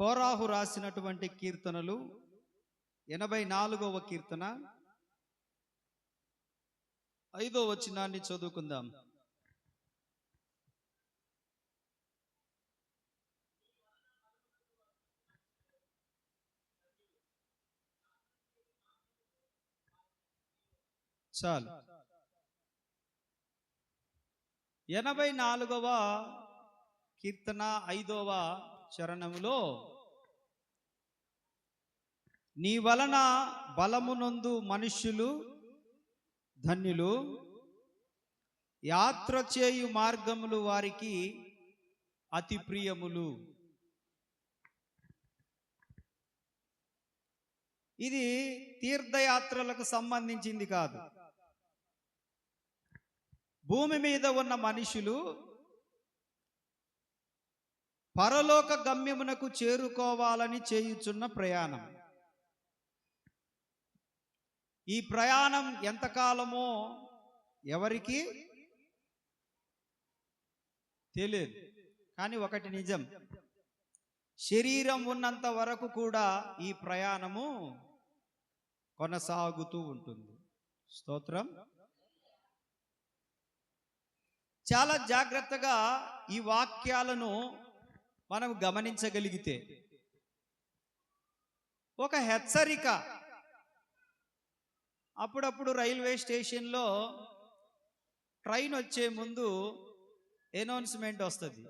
కోరాహు రాసినటువంటి కీర్తనలు 84వ కీర్తన 5వ వచనాన్ని చదువుకుందాం. చాలు. 84వ కీర్తన 5వ చరణంలో, నీ వలన బలమునందు మనుష్యులు ధన్యులు, యాత్ర చేయు మార్గములు వారికి అతి ప్రియములు. ఇది తీర్థయాత్రలకు సంబంధించింది కాదు. భూమి మీద ఉన్న మనుషులు పరలోక గమ్యమునకు చేరుకోవాలని చేయుచున్న ప్రయాణం. ఈ ప్రయాణం ఎంతకాలమో ఎవరికి తెలియదు. కానీ ఒకటి నిజం, శరీరం ఉన్నంత వరకు కూడా ఈ ప్రయాణము కొనసాగుతూ ఉంటుంది. స్తోత్రం. చాలా జాగ్రత్తగా ఈ వాక్యాలను మనం గమనించగలిగితే ఒక హెచ్చరిక. అప్పుడప్పుడు రైల్వే స్టేషన్లో ట్రైన్ వచ్చే ముందు అనౌన్స్మెంట్ వస్తుంది.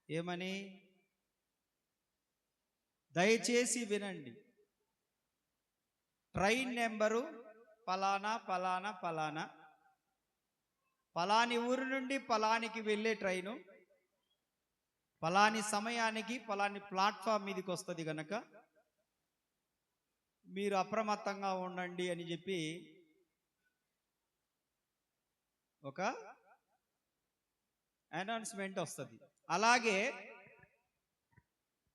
ఏమని? దయచేసి వినండి, ట్రైన్ నెంబరు పలానా పలానా పలానా, పలాని ఊరు నుండి పలానికి వెళ్ళే ట్రైను పలాని సమయానికి పలాని ప్లాట్ఫామ్ మీదకి వస్తుంది కనుక మీరు అప్రమత్తంగా ఉండండి అని చెప్పి ఒక అనౌన్స్మెంట్ వస్తుంది. అలాగే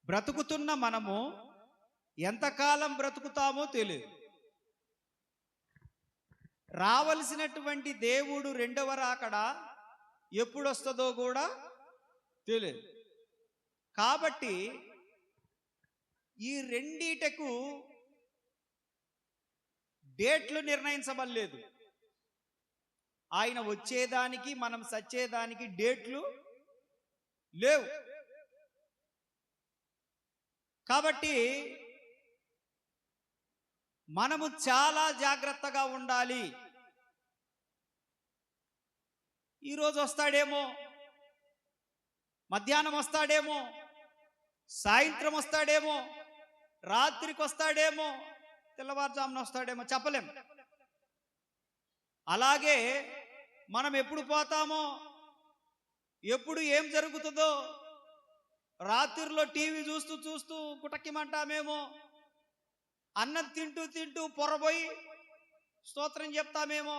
బ్రతుకుతున్న మనము ఎంతకాలం బ్రతుకుతామో తెలియదు. రావలసినటువంటి దేవుడు రెండవ రాకడ ఎప్పుడు వస్తుందో కూడా తెలియదు. కాబట్టి ఈ రెండిటకు డేట్లు నిర్ణయించబడలేదు. ఆయన వచ్చేదానికి మనం సచ్చేదానికి డేట్లు లేవు. కాబట్టి మనము చాలా జాగ్రత్తగా ఉండాలి. ఈరోజు వస్తాడేమో, మధ్యాహ్నం వస్తాడేమో, సాయంత్రం వస్తాడేమో, రాత్రికి వస్తాడేమో, తెల్లవారుజామున వస్తాడేమో, చెప్పలేం. అలాగే మనం ఎప్పుడు పోతామో, ఎప్పుడు ఏం జరుగుతుందో, రాత్రిలో టీవీ చూస్తూ చూస్తూ గుటకిమంటామేమో, అన్నం తింటూ తింటూ పొరబోయి స్తోత్రం చెప్తామేమో,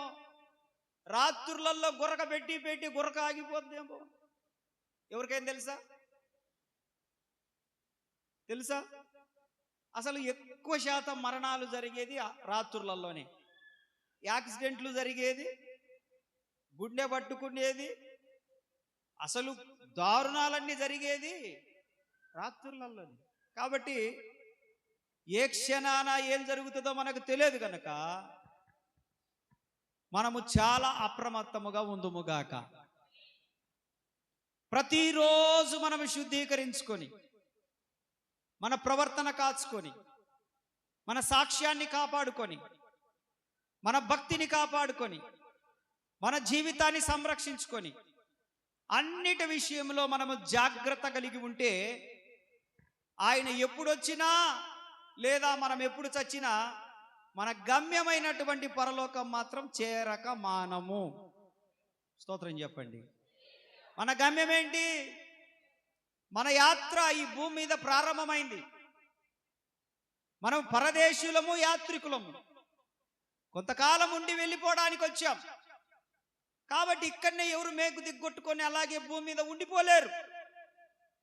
రాత్రులలో గురక పెట్టి పెట్టి గురక ఆగిపోద్దేమో. ఎవరికైనా తెలుసా? అసలు ఎక్కువ శాతం మరణాలు జరిగేది రాత్రులలోనే. యాక్సిడెంట్లు జరిగేది, గుండె పట్టుకునేది, అసలు దారుణాలన్నీ జరిగేది రాత్రులలోనే. కాబట్టి ఏ క్షణాన ఏం జరుగుతుందో మనకు తెలియదు కనుక మనము చాలా అప్రమత్తముగా ఉందుముగాక. ప్రతిరోజు మనము శుద్ధీకరించుకొని, మన ప్రవర్తన కాచుకొని, మన సాక్ష్యాన్ని కాపాడుకొని, మన భక్తిని కాపాడుకొని, మన జీవితాన్ని సంరక్షించుకొని, అన్నిటి విషయంలో మనము జాగ్రత్త కలిగి ఉంటే ఆయన ఎప్పుడొచ్చినా లేదా మనం ఎప్పుడు చచ్చినా మన గమ్యమైనటువంటి పరలోకం మాత్రం చేరక మానము. స్తోత్రం చెప్పండి. మన గమ్యం ఏంటి? మన యాత్ర ఈ భూమి మీద ప్రారంభమైంది. మనం పరదేశులము, యాత్రికులము. కొంతకాలం ఉండి వెళ్ళిపోవడానికి వచ్చాం. కాబట్టి ఇక్కడనే ఎవరు మేకు దిగ్గొట్టుకొని అలాగే భూమి మీద ఉండిపోలేరు.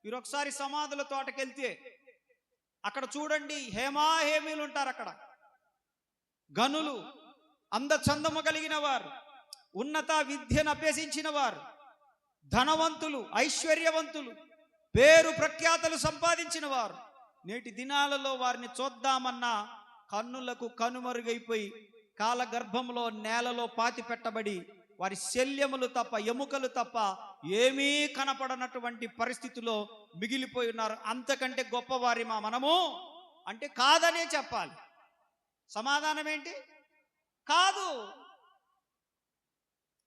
మీరు ఒకసారి సమాధుల తోటకెళ్తే అక్కడ చూడండి, హేమాహేమీలు ఉంటారు. అక్కడ గనులు, అందచందము కలిగిన వారు, ఉన్నత విద్యను అభ్యసించిన వారు, ధనవంతులు, ఐశ్వర్యవంతులు, పేరు ప్రఖ్యాతలు సంపాదించిన వారు, నేటి దినాలలో వారిని చూద్దామన్నా కన్నులకు కనుమరుగైపోయి కాలగర్భంలో నేలలో పాతి పెట్టబడి వారి శల్యములు తప్ప ఎముకలు తప్ప ఏమీ కనపడనటువంటి పరిస్థితిలో మిగిలిపోయి ఉన్నారు. అంతకంటే గొప్పవారి మనము అంటే కాదనే చెప్పాలి. సమాధానం ఏంటి? కాదు.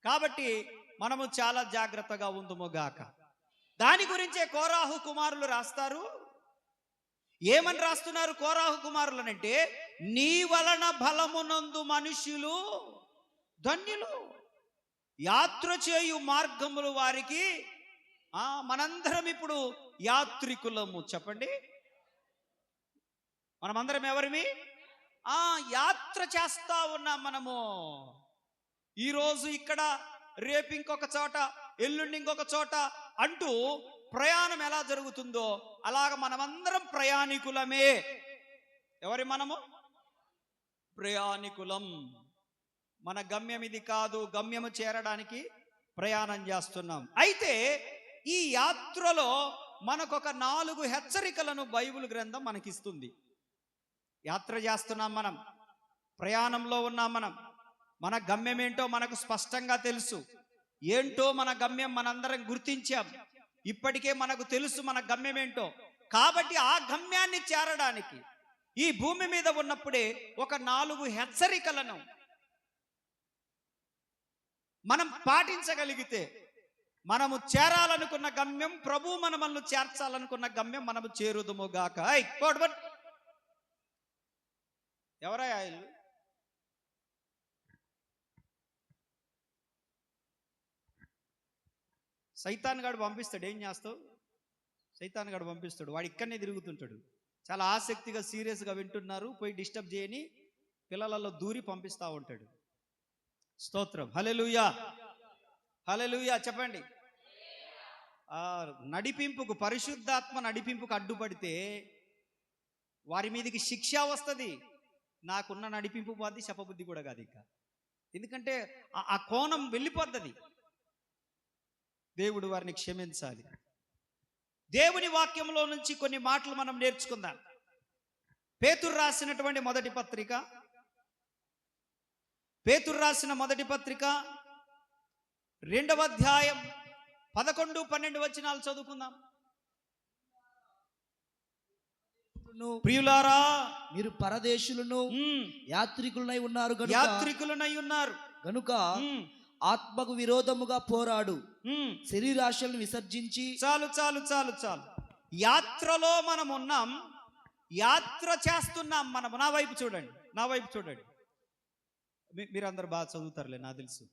కాబట్టి మనము చాలా జాగ్రత్తగా ఉందుముగాక. దాని గురించే కోరాహు కుమారులు రాస్తారు. ఏమని రాస్తున్నారు కోరాహు కుమారులు అంటే, నీ వలన బలమునందు మనుష్యులు ధన్యులు, యాత్ర చేయు మార్గములు వారికి. మనందరం ఇప్పుడు యాత్రికులము. చెప్పండి, మనమందరం ఎవరిమి? యాత్ర చేస్తా ఉన్నాం మనము. ఈరోజు ఇక్కడ, రేపు ఇంకొక చోట, ఎల్లుండి ఇంకొక చోట అంటూ ప్రయాణం ఎలా జరుగుతుందో అలాగ మనమందరం ప్రయాణికులమే. ఎవరి మనము? ప్రయాణికులం. మన గమ్యం ఇది కాదు, గమ్యము చేరడానికి ప్రయాణం చేస్తున్నాం. అయితే ఈ యాత్రలో మనకొక 4 హెచ్చరికలను బైబిల్ గ్రంథం మనకిస్తుంది. యాత్ర చేస్తున్నాం మనం, ప్రయాణంలో ఉన్నాం మనం. మన గమ్యం ఏంటో మనకు స్పష్టంగా తెలుసు. ఏంటో మన గమ్యం మనందరం గుర్తించాం. ఇప్పటికే మనకు తెలుసు మన గమ్యం ఏంటో. కాబట్టి ఆ గమ్యాన్ని చేరడానికి ఈ భూమి మీద ఉన్నప్పుడే ఒక 4 హెచ్చరికలను మనం పాటించగలిగితే మనము చేరాలనుకున్న గమ్యం, ప్రభు మనల్ని చేర్చాలనుకున్న గమ్యం మనము చేరుదుముగాక. ఎవరా ఆయన? సైతాన్ గాడు పంపిస్తాడు. ఏం చేస్తావు? సైతాన్ గాడు పంపిస్తాడు. వాడు ఇక్కడనే తిరుగుతుంటాడు. చాలా ఆసక్తిగా సీరియస్గా వింటున్నారు, పోయి డిస్టర్బ్ చేయని పిల్లలలో దూరి పంపిస్తూ ఉంటాడు. స్తోత్రం. హల్లెలూయా, హల్లెలూయా చెప్పండి. నడిపింపుకు, పరిశుద్ధాత్మ నడిపింపుకు అడ్డుపడితే వారి మీదకి శిక్ష వస్తుంది. నాకున్న నడిపింపు పోద్ది, శపబుద్ధి కూడా కాదు ఇంకా. ఎందుకంటే ఆ కోణం వెళ్ళిపోద్ది. దేవుడు వారిని క్షమించాలి. దేవుని వాక్యంలో నుంచి కొన్ని మాటలు మనం నేర్చుకుందాం. పేతురు రాసినటువంటి మొదటి పత్రిక, పేతురు రాసిన మొదటి పత్రిక 2వ అధ్యాయం 11, 12 వచనాలు చదువుకుందాం. ప్రియులారా, మీరు పరదేశులను యాత్రికులనై ఉన్నారు గనుక ఆత్మకు విరోధముగా పోరాడు, శరీరాశలను విసర్జించి. చాలు చాలు చాలు చాలు. యాత్రలో మనం ఉన్నాం, యాత్ర చేస్తున్నాం మనము. నా వైపు చూడండి, నా వైపు చూడండి. మీరందరూ బాగా చదువుతారులే, నాకు తెలుసు.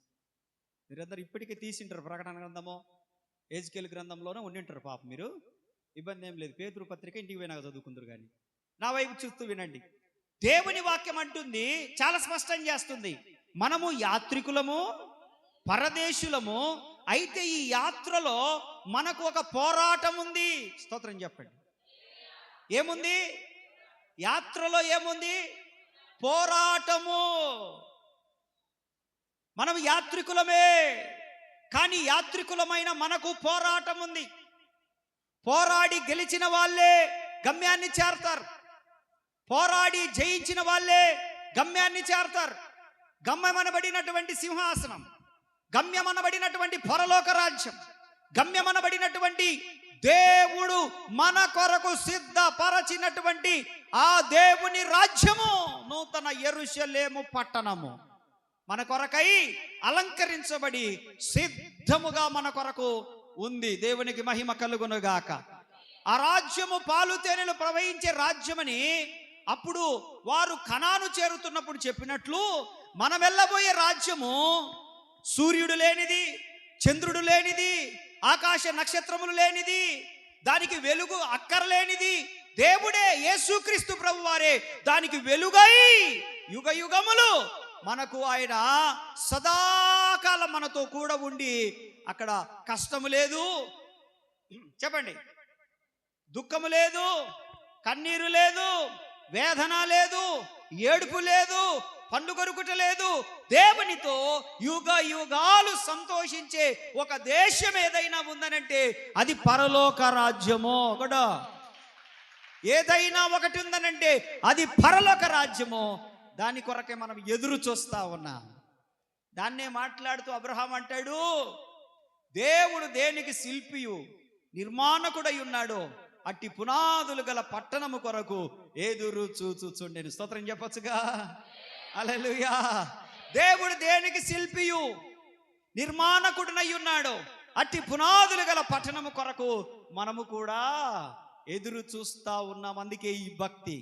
మీరందరూ ఇప్పటికే తీసింటారు. ప్రకటన గ్రంథమో ఎజ్కేల్ గ్రంథంలోనే ఉండింటారు. పాప మీరు ఇబ్బంది ఏం లేదు. పేతురు పత్రిక ఇంటికి పోయినాక చదువుకుందరు. కానీ నా వైపు చూస్తూ వినండి. దేవుని వాక్యం అంటుంది, చాలా స్పష్టం చేస్తుంది, మనము యాత్రికులము, పరదేశులము. అయితే ఈ యాత్రలో మనకు ఒక పోరాటం ఉంది. స్తోత్రం చెప్పండి. ఏముంది? యాత్రలో ఏముంది? పోరాటము. మనం యాత్రికులమే, కానీ యాత్రికులమైన మనకు పోరాటం ఉంది. పోరాడి గెలిచిన వాళ్ళే గమ్యాన్ని చేరతారు. పోరాడి జయించిన వాళ్ళే గమ్యాన్ని చేరతారు. గమ్యమనబడినటువంటి సింహాసనం, గమ్యమనబడినటువంటి పరలోక రాజ్యం, గమ్యమనబడినటువంటి దేవుడు మన కొరకు సిద్ధపరచినటువంటి ఆ దేవుని రాజ్యము, నూతన యెరూషలేము పట్టణము మన కొరకై అలంకరించబడి సిద్ధముగా మన కొరకు ఉంది. దేవునికి మహిమ కలుగునుగాక. ఆ రాజ్యము పాలు తేనెలు ప్రవహించే రాజ్యమని అప్పుడు వారు కనాను చేరుతున్నప్పుడు చెప్పినట్లు, మనం వెళ్ళబోయే రాజ్యము సూర్యుడు లేనిది, చంద్రుడు లేనిది, ఆకాశ నక్షత్రములు లేనిది, దానికి వెలుగు అక్కర్లేనిది. దేవుడే, యేసుక్రీస్తు ప్రభువారే దానికి వెలుగై యుగ యుగములు మనకు ఆయన సదాకాలం మనతో కూడా ఉండి, అక్కడ కష్టము లేదు, చెప్పండి, దుఃఖము లేదు, కన్నీరు లేదు, వేదన లేదు, ఏడుపు లేదు, పండుగొరుకుట లేదు. దేవునితో యుగ యుగాలు సంతోషించే ఒక దేశం ఏదైనా ఉందనంటే అది పరలోక రాజ్యము. ఒకటో ఏదైనా ఒకటి ఉందనంటే అది పరలోక రాజ్యము. దాని కొరకే మనం ఎదురు చూస్తా ఉన్నాం. దాన్నే మాట్లాడుతూ అబ్రహాం అంటాడు, దేవుడు దేనికి శిల్పియు నిర్మాణకుడై ఉన్నాడో అట్టి పునాదులు గల పట్టణము కొరకు ఎదురు చూచుచుండెను. స్తోత్రం చెప్పొచ్చుగా. హల్లెలూయా. దేవుడు దేనికి శిల్పియు నిర్మాణకుడునై ఉన్నాడు, అట్టి పునాదులు గల పట్టణము కొరకు మనము కూడా ఎదురు చూస్తా ఉన్నాం. అందుకే ఈ భక్తి,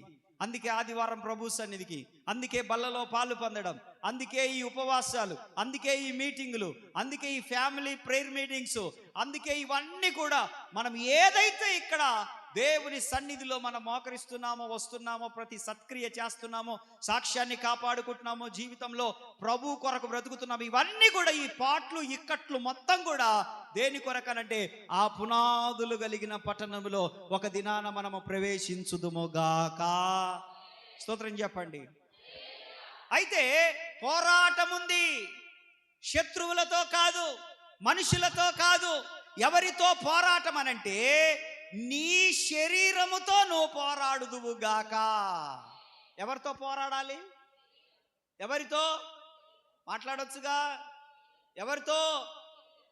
అందుకే ఆదివారం ప్రభు సన్నిధికి, అందుకే బల్లలో పాలు పొందడం, అందుకే ఈ ఉపవాసాలు, అందుకే ఈ మీటింగులు, అందుకే ఈ ఫ్యామిలీ ప్రేయర్ మీటింగ్స్, అందుకే ఇవన్నీ కూడా మనం ఏదైతే ఇక్కడ దేవుని సన్నిధిలో మనం మోకరిస్తున్నామో, వస్తున్నామో, ప్రతి సత్క్రియ చేస్తున్నామో, సాక్ష్యాన్ని కాపాడుకుంటున్నామో, జీవితంలో ప్రభు కొరకు బ్రతుకుతున్నాము, ఇవన్నీ కూడా ఈ పాటలు ఇక్కట్లు మొత్తం కూడా దేని కొరకనంటే ఆ పునాదులు కలిగిన పట్టణంలో ఒక దినాన మనము ప్రవేశించుదుముగాక. స్తోత్రం చెప్పండి. అయితే పోరాటం ఉంది. శత్రువులతో కాదు, మనుషులతో కాదు. ఎవరితో పోరాటం అనంటే నీ శరీరముతో నువ్వు పోరాడుదువుగాక. ఎవరితో పోరాడాలి? ఎవరితో మాట్లాడొచ్చుగా. ఎవరితో?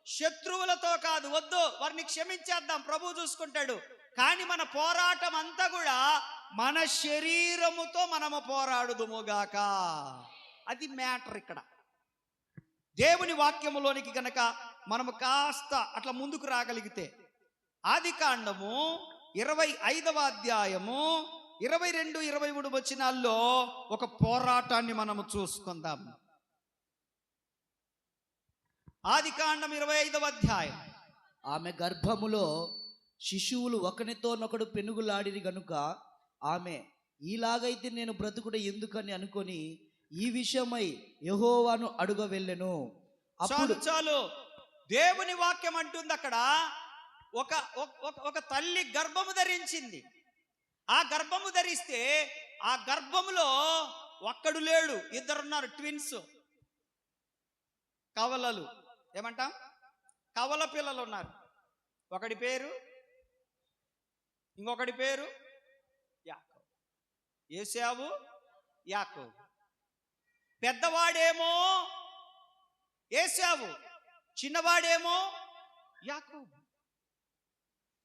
శత్రువులతో కాదు. వద్దు, వారిని క్షమించేద్దాం, ప్రభు చూసుకుంటాడు. కానీ మన పోరాటం అంతా కూడా మన శరీరముతో మనము పోరాడుదుముగాక. అది మ్యాటర్ ఇక్కడ. దేవుని వాక్యములోనికి గనక మనము కాస్త అట్లా ముందుకు రాగలిగితే, ఆదికాండము 25వ అధ్యాయము 22, 23 వచనాల్లో ఒక పోరాటాన్ని మనము చూసుకుందాం. ఆదికాండం 25వ అధ్యాయం. ఆమె గర్భములో శిశువులు ఒకనితోనొకడు పెనుగులాడిరి గనుక ఆమె, ఈలాగైతే నేను బ్రతుకుట ఎందుకని అనుకొని ఈ విషయమై యెహోవాను అడుగ వెళ్ళెను. అప్పుడు చాలు. దేవుని వాక్యం అంటుంది అక్కడ, ఒక తల్లి గర్భము ధరించింది. ఆ గర్భము ధరిస్తే ఆ గర్భములో ఒక్కడు లేడు, ఇద్దరున్నారు, ట్విన్స్, కవలలు. ఏమంటాం? కవల పిల్లలు ఉన్నారు. ఒకడి పేరు, ఇంకొకటి పేరు యాకోబు. ఏశావు, యాకోబు. పెద్దవాడేమో ఏశావు, చిన్నవాడేమో యాకోబు.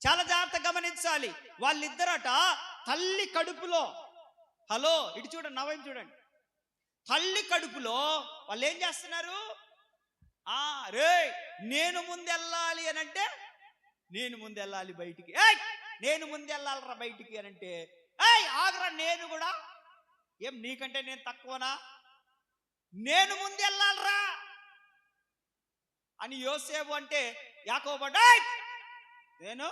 చాలా జాగ్రత్త గమనించాలి. వాళ్ళిద్దరట తల్లి కడుపులో, హలో ఇటు చూడండి, నవ్వు చూడండి, తల్లి కడుపులో వాళ్ళు ఏం చేస్తున్నారు? రే నేను ముందెళ్ళాలి అని అంటే, నేను ముందెళ్ళాలి బయటికి, నేను ముందెళ్ళాలరా బయటికి అని అంటే, ఆగరా నేను కూడా, ఏం నీకంటే నేను తక్కువనా, నేను ముందెళ్ళాలరా అని యోసేపు అంటే, యాకోబు నేను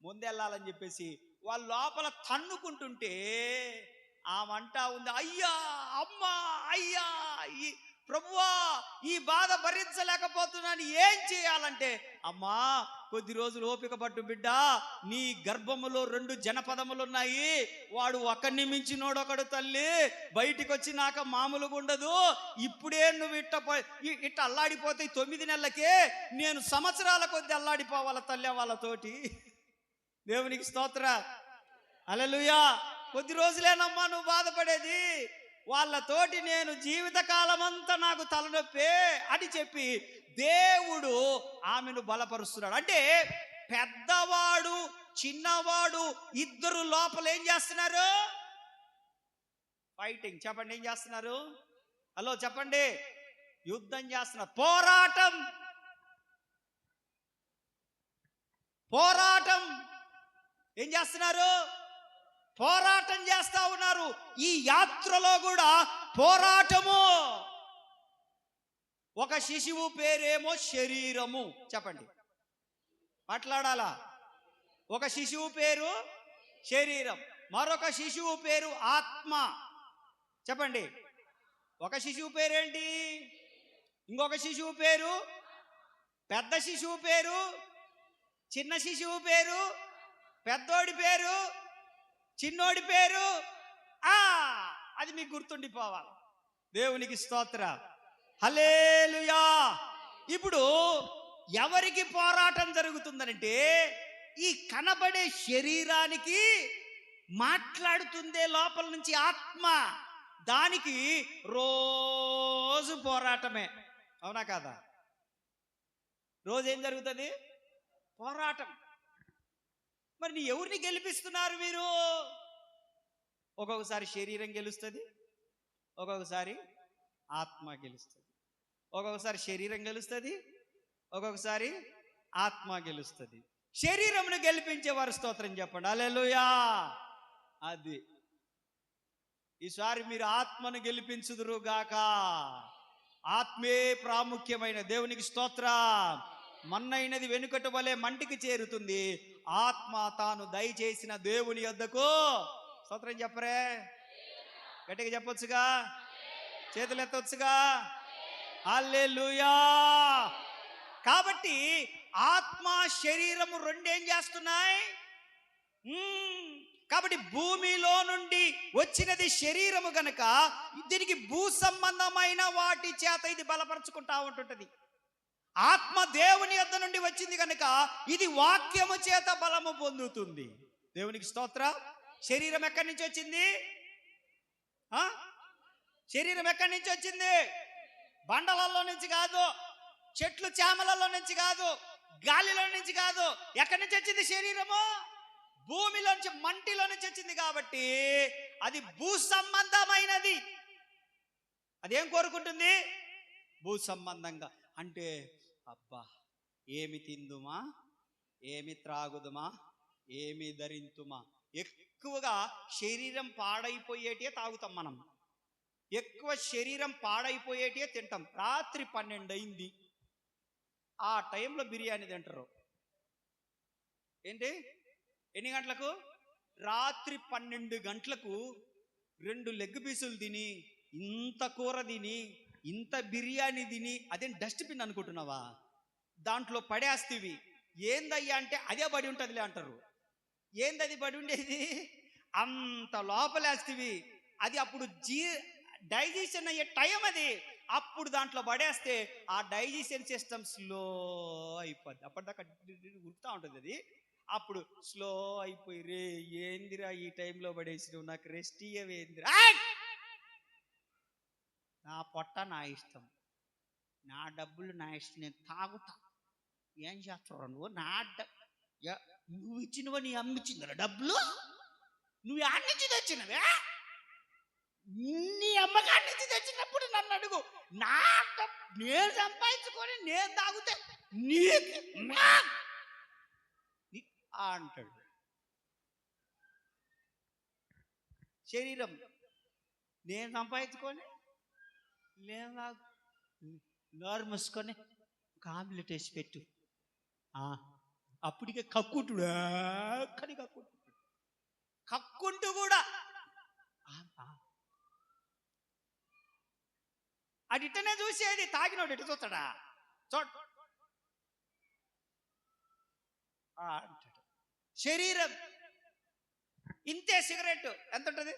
ముందెళ్ళాలని చెప్పేసి వాళ్ళ లోపల తన్నుకుంటుంటే ఆమె అంటా ఉంది, అయ్యా అమ్మా, అయ్యా ప్రభువా, ఈ బాధ భరించలేకపోతున్నాను, ఏం చేయాలంటే, అమ్మా కొద్ది రోజులు ఓపిక పట్టు బిడ్డ, నీ గర్భములో 2 జనపదములు ఉన్నాయి, వాడు ఒకడిని మించినోడు ఒకడు తల్లి, బయటికి వచ్చి నాక మామూలుగా ఉండదు, ఇప్పుడే నువ్వు ఇట్ట అల్లాడిపోతే 9 నెలలకే నేను సంవత్సరాల కొద్ది అల్లాడిపోవాల తల్లి వాళ్ళతోటి. దేవునికి స్తోత్ర. హల్లెలూయా. కొద్ది రోజులేనమ్మా నువ్వు బాధపడేది, వాళ్ళతోటి నేను జీవితకాలం అంతా నాకు తలనొప్పే అని చెప్పి దేవుడు ఆమెను బలపరుస్తున్నాడు. అంటే పెద్దవాడు చిన్నవాడు ఇద్దరు లోపల ఏం చేస్తున్నారు? ఫైటింగ్. చెప్పండి, ఏం చేస్తున్నారు? హలో చెప్పండి. యుద్ధం చేస్తున్నారు. పోరాటం ఏం చేస్తున్నారు? పోరాటం చేస్తా ఉన్నారు. ఈ యాత్రలో కూడా పోరాటము. ఒక శిశువు పేరేమో శరీరము. చెప్పండి, మాట్లాడాలా? ఒక శిశువు పేరు శరీరం, మరొక శిశువు పేరు ఆత్మ. చెప్పండి, ఒక శిశువు పేరేంటి? ఇంకొక శిశువు పేరు, పెద్ద శిశువు పేరు, చిన్న శిశువు పేరు, పెద్దోడి పేరు, చిన్నోడి పేరు. అది మీకు గుర్తుండిపోవాలి. దేవునికి స్తోత్ర. హల్లెలూయా. ఇప్పుడు ఎవరికి పోరాటం జరుగుతుందంటే ఈ కనబడే శరీరానికి మాట్లాడుతుందే లోపల నుంచి ఆత్మ. దానికి రోజు పోరాటమే. అవునా కాదా? రోజు ఏం జరుగుతుంది? పోరాటం. మరి నీ ఎవరిని గెలిపిస్తున్నారు మీరు? ఒక్కొక్కసారి శరీరం గెలుస్తుంది, ఒక్కొక్కసారి ఆత్మ గెలుస్తుంది. ఒక్కొక్కసారి శరీరం గెలుస్తుంది, ఒక్కొక్కసారి ఆత్మ గెలుస్తుంది. శరీరమును గెలిపించే వారు స్తోత్రం చెప్పండి. హల్లెలూయా. అది ఈసారి మీరు ఆత్మను గెలిపించుదురు గాక. ఆత్మే ప్రాముఖ్యమైన. దేవునికి స్తోత్రం. మన్నైనది వెనుకటి వలె మంటికి చేరుతుంది, ఆత్మ తాను దయచేసిన దేవుని యొద్దకు. స్తోత్రం చెప్పరే? గట్టిగా చెప్పొచ్చుగా, చేతులు ఎత్తొచ్చుగా. హల్లెలూయా. కాబట్టి ఆత్మ శరీరము రెండేం చేస్తున్నాయి? కాబట్టి భూమిలో నుండి వచ్చినది శరీరము గనక దీనికి భూ సంబంధమైన వాటి చేత ఇది బలపరుచుకుంటా ఉంటుంటది. ఆత్మ దేవుని యొద్ద నుండి వచ్చింది కనుక ఇది వాక్యము చేత బలము పొందుతుంది. దేవునికి స్తోత్రం. శరీరం ఎక్కడి నుంచి వచ్చింది? శరీరం ఎక్కడి నుంచి వచ్చింది? బండలలో నుంచి కాదు, చెట్లు చేమలలో నుంచి కాదు, గాలిలో నుంచి కాదు. ఎక్కడి నుంచి వచ్చింది శరీరము? భూమిలోంచి, మంటిలో నుంచి వచ్చింది. కాబట్టి అది భూ సంబంధమైనది. అదేం కోరుకుంటుంది? భూ సంబంధంగా. అంటే అబ్బా, ఏమి తిందుమా, ఏమి త్రాగుదుమా, ఏమి ధరింతుమా. ఎక్కువగా శరీరం పాడైపోయేటే తాగుతాం మనం, ఎక్కువ శరీరం పాడైపోయేటే తింటాం. రాత్రి 12 అయింది, ఆ టైంలో బిర్యానీ తింటారు. ఏంటి? ఎన్ని గంటలకు? రాత్రి 12 గంటలకు 2 లెగ్ పీసులు తిని, ఇంత కూర తిని, ఇంత బిర్యానీ తిని, అదేం డస్ట్బిన్ అనుకుంటున్నావా? దాంట్లో పడేస్తేవి. ఏందయ్యా అంటే అదే పడి ఉంటుందిలే అంటారు. ఏందది పడి ఉండేది? అంత లోపలేస్తేవి. అది అప్పుడు డైజెషన్ అయ్యే టైం అది. అప్పుడు దాంట్లో పడేస్తే ఆ డైజెషన్ సిస్టమ్ స్లో అయిపోద్ది. అప్పటిదాకా ఉరుకుతూ ఉంటుంది అది. అప్పుడు స్లో అయిపోయి, రే ఏందిరా ఈ టైంలో పడేసినావు, నాకు రెస్ట్ ఇయ్యవేందిరా. నా పొట్ట నా ఇష్టం, నా డబ్బులు నా ఇష్టం, నేను తాగుతా. ఏం చేస్తావు నువ్వు? నువ్వు ఇచ్చినవా, నీ అమ్మ ఇచ్చిందిరా డబ్బులు? నువ్వు ఆడి నుంచి తెచ్చినవే? నీ అమ్మగారి నుంచి తెచ్చినప్పుడు నన్ను అడుగు. నా నేను సంపాదించుకొని నేను తాగుతే అంటాడు. శరీరం నేను సంపాదించుకొని లేదా నోరు మూసుకొని ఒక ఆమ్లెట్ వేసి పెట్టు. అప్పటికే కక్కుంటుడు, కానీ కక్కుంటూ కూడా అది ఇట్టనే చూసేది. తాగినోడు ఎటు చూస్తాడా? అంటాడు. శరీరం ఇంతే. సిగరెట్ ఎంత ఉంటుంది?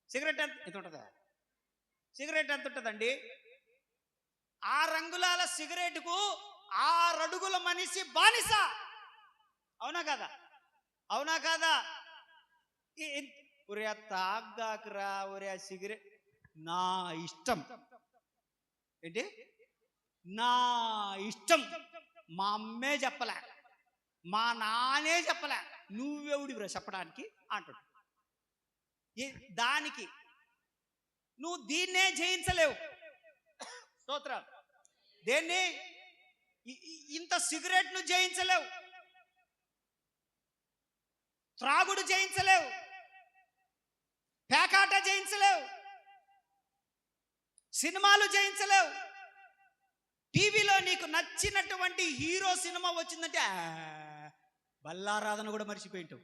సిగరెట్ ఎంత ఉంటుందా? సిగరెట్ ఎంత ఉంటుందండి? 6 అంగుళాల సిగరెట్కు 6 అడుగుల మనిషి బానిస. అవునా కదా? అవునా కాదా? ఒరే తాగాకరా, ఒరే సిగరెట్ నా ఇష్టం. ఏంటి? నా ఇష్టం. మా అమ్మే చెప్పలే, మా నానే చెప్పలే, నువ్వెవడివిరా చెప్పడానికి అంటాడు. దానికి నువ్వు దీన్నే జయించలేవు. స్తోత్రం. దేన్ని? ఇంత సిగరెట్ ను జయించలేవు, త్రాగుడు జయించలేవు, పేకాట జయించలేవు, సినిమాలు జయించలేవు. టీవీలో నీకు నచ్చినటువంటి హీరో సినిమా వచ్చిందంటే బల్లారాధన కూడా మర్చిపోయింటావు,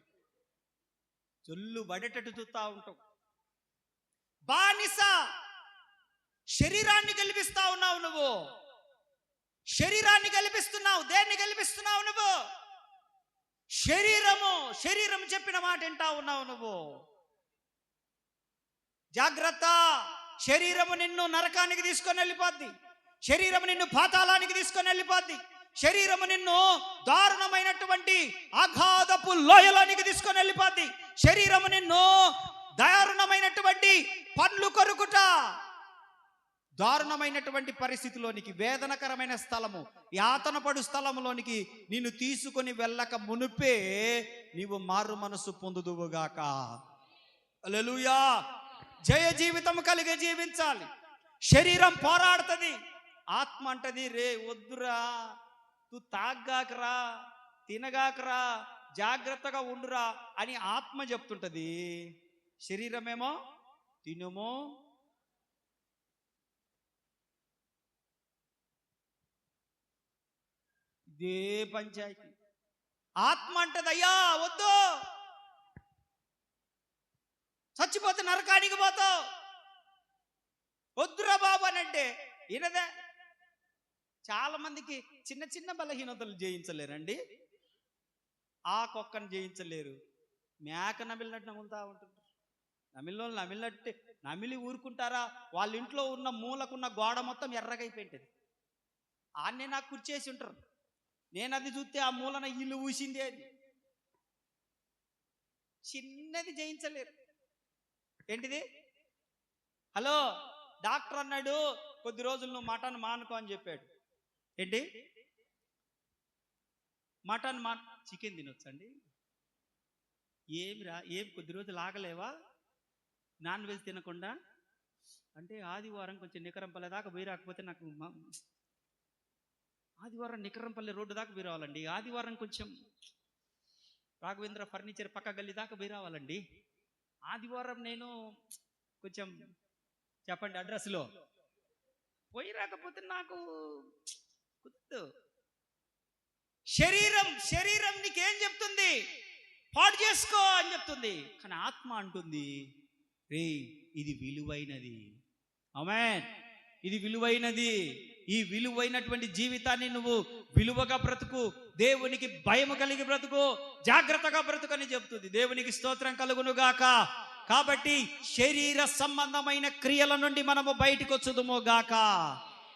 చొల్లు పడేటట్టు చూస్తూ ఉంటావు. బానిస. శరీరాన్ని గెలిపిస్తా ఉన్నావు నువ్వు. శరీరాన్ని గెలిపిస్తున్నావు. దేన్ని గెలిపిస్తున్నావు నువ్వు? శరీరం చెప్పిన మాట వింటా ఉన్నావు నువ్వు. జాగ్రత్త. శరీరము నిన్ను నరకానికి తీసుకొని వెళ్ళిపోద్ది. శరీరము నిన్ను పాతాళానికి తీసుకొని వెళ్ళిపోద్ది. శరీరము నిన్ను దారుణమైనటువంటి అగాధపు లోయలోనికి తీసుకొని వెళ్ళిపోద్ది. శరీరము నిన్ను దారుణమైనటువంటి పండ్లు కొరుకుట, దారుణమైనటువంటి పరిస్థితిలోనికి, వేదనకరమైన స్థలము, యాతన పడు స్థలంలోనికి నిన్ను తీసుకొని వెళ్ళక మునుపే నీవు మారు మనసు పొందుదువుగాక. హల్లెలూయా. జయ జీవితం కలిగే జీవించాలి. శరీరం పోరాడుతుంది, ఆత్మ అంటది రే వద్దురా, తు తాగ్గాకరా, తినగాకరా, జాగ్రత్తగా ఉండురా అని ఆత్మ చెప్తుంటది. శరీరమేమో తినుమో, ఇదే పంచాయతీ. ఆత్మ అంటది అయ్యా వద్దు, చచ్చిపోతే నరకానికి పోతావు, వద్దురా బాబు అని అంటే వినదే. చాలా మందికి చిన్న చిన్న బలహీనతలు జయించలేరండి. ఆ కుక్కను జయించలేరు, మేక నమిలినట్టు నములుతా ఉంటుంటారు. నమిలినట్టే నమిలి ఊరుకుంటారా? వాళ్ళ ఇంట్లో ఉన్న మూలకున్న గోడ మొత్తం ఎర్రగైపోయింది. ఆన్నే నాకు కుర్చేసి ఉంటారు, నేను అది చూస్తే ఆ మూలన ఇల్లు ఊసింది. అది చిన్నది జయించలేరు. ఏంటిది? హలో, డాక్టర్ అన్నాడు కొద్ది రోజులు నువ్వు మటన్ మానుకో అని చెప్పాడు. ఏంటి మటన్ చికెన్ తినొచ్చండి? ఏమిరా, ఏం కొద్ది రోజులు ఆగలేవా నాన్ వెజ్ తినకుండా? అంటే ఆదివారం కొంచెం నికరంపల్లె దాకా పోయి రాకపోతే నాకు ఆదివారం నికరంపల్లి రోడ్డు దాకా పోయి రావాలండి. ఆదివారం కొంచెం రాఘవేంద్ర ఫర్నిచర్ పక్క గల్లి దాకా పోయి రావాలండి. ఆదివారం నేను కొంచెం చెప్పండి అడ్రస్లో పోయి రాకపోతే నాకు కుదరదు. శరీరం నీకేం చెప్తుంది? పాడు చేసుకో అని చెప్తుంది. కానీ ఆత్మ అంటుంది రే ఇది విలువైనది. ఆమేన్. ఇది విలువైనది. ఈ విలువైనటువంటి జీవితాన్ని నువ్వు విలువగా బ్రతుకు, దేవునికి భయము కలిగి బ్రతుకు, జాగ్రత్తగా బ్రతుకు అని చెప్తుంది. దేవునికి స్తోత్రం కలుగును గాక. కాబట్టి శరీర సంబంధమైన క్రియల నుండి మనము బయటకు వచ్చుదుము గాక.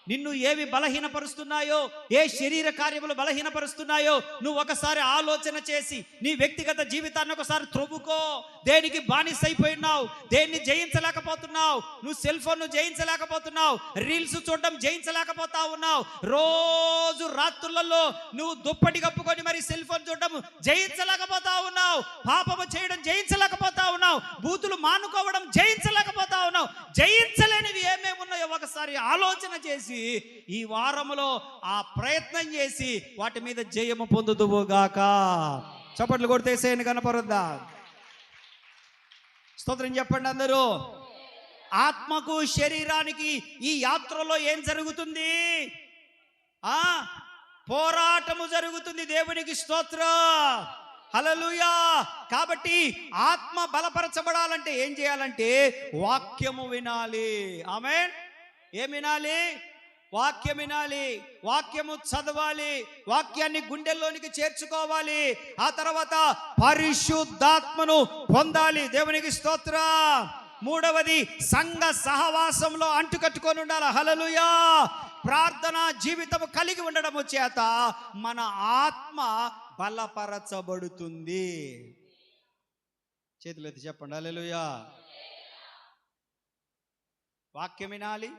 నిన్ను ఏవి బలహీనపరుస్తున్నాయో, ఏ శరీర కార్యములు బలహీనపరుస్తున్నాయో నువ్వు ఒకసారి ఆలోచన చేసి నీ వ్యక్తిగత జీవితాన్ని ఒకసారి త్రొవ్వుకో. దేనికి బానిస అయిపోయినావు? దేన్ని జయించలేకపోతున్నావు? నువ్వు సెల్ ఫోన్ జయించలేకపోతున్నావు, రీల్స్ చూడడం జయించలేకపోతా ఉన్నావు, రోజు రాత్రులలో నువ్వు దుప్పటి కప్పుకొని మరి సెల్ ఫోన్ చూడడం జయించలేకపోతా ఉన్నావు, పాపము చేయడం జయించలేకపోతా ఉన్నావు, బూతులు మానుకోవడం జయించలేకపోతా ఉన్నావు. జయించలేనివి ఏమేమి ఉన్నాయో ఒకసారి ఆలోచన చేసి ఈ వారములో ఆ ప్రయత్నం చేసి వాటి మీద జయము పొందుదువుగాక. చప్పట్లు కొడితే సేను కనపరుద్దా? స్తోత్రం చెప్పండి అందరూ. ఆత్మకు శరీరానికి ఈ యాత్రలో ఏం జరుగుతుంది? పోరాటము జరుగుతుంది. దేవునికి స్తోత్రం. హల్లెలూయా. కాబట్టి ఆత్మ బలపరచబడాలంటే ఏం చేయాలంటే వాక్యము వినాలి. ఆమేన్. ఏం వినాలి? వాక్యం వినాలి, వాక్యము చదవాలి, వాక్యాన్ని గుండెల్లోనికి చేర్చుకోవాలి, ఆ తర్వాత పరిశుద్ధాత్మను పొందాలి. దేవునికి స్తోత్రం. మూడవది సంఘ సహవాసంలో అంటుకట్టుకొని ఉండాలి. హల్లెలూయా. ప్రార్థన జీవితం కలిగి ఉండడం చేత మన ఆత్మ బలపరచబడుతుంది. చేతులు ఎత్తి చెప్పండి హల్లెలూయా. వాక్యం వినాలి,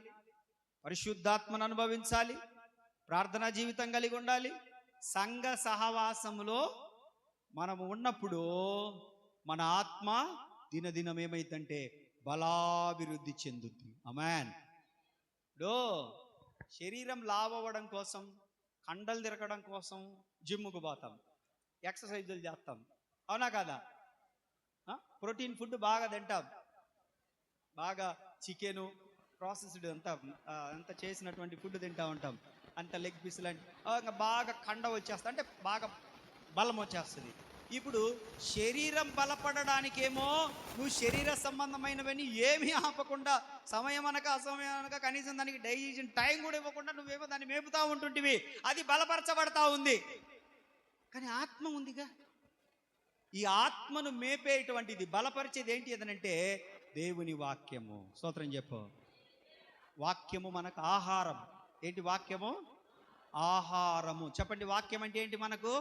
పరిశుద్ధాత్మను అనుభవించాలి, ప్రార్థనా జీవితం కలిగి ఉండాలి. సంఘ సహవాసములో మనము ఉన్నప్పుడు మన ఆత్మ దినదినం ఏమైందంటే బలాభివృద్ధి చెందుద్ది. ఆమేన్. శరీరం లావవ్వడం కోసం, కండలు తిరగడం కోసం జిమ్ముకు పోతాం, ఎక్సర్సైజులు చేస్తాం, అవునా కాదా? ప్రోటీన్ ఫుడ్ బాగా తింటాం, బాగా చికెను ప్రాసెస్డ్ అంతా చేసినటువంటి ఫుడ్ తింటూ ఉంటాం, అంత లెగ్ పీస్ లాంటి బాగా కండ వచ్చేస్తా, అంటే బాగా బలం వచ్చేస్తుంది. ఇప్పుడు శరీరం బలపడడానికేమో నువ్వు శరీర సంబంధమైనవన్నీ ఏమీ ఆపకుండా సమయం అనక అసమయం అనక కనీసం దానికి డైజెషన్ టైం కూడా ఇవ్వకుండా నువ్వేమో దాన్ని మేపుతా ఉంటుంటివి, అది బలపరచబడతా ఉంది. కానీ ఆత్మ ఉందిగా, ఈ ఆత్మను మేపేటువంటిది బలపరిచేది ఏంటి అదనంటే దేవుని వాక్యము. స్తోత్రం చెప్పు. వాక్యము మనకు ఆహారం. ఏంటి వాక్యము? ఆహారము. చెప్పండి, వాక్యం అంటే ఏంటి మనకు?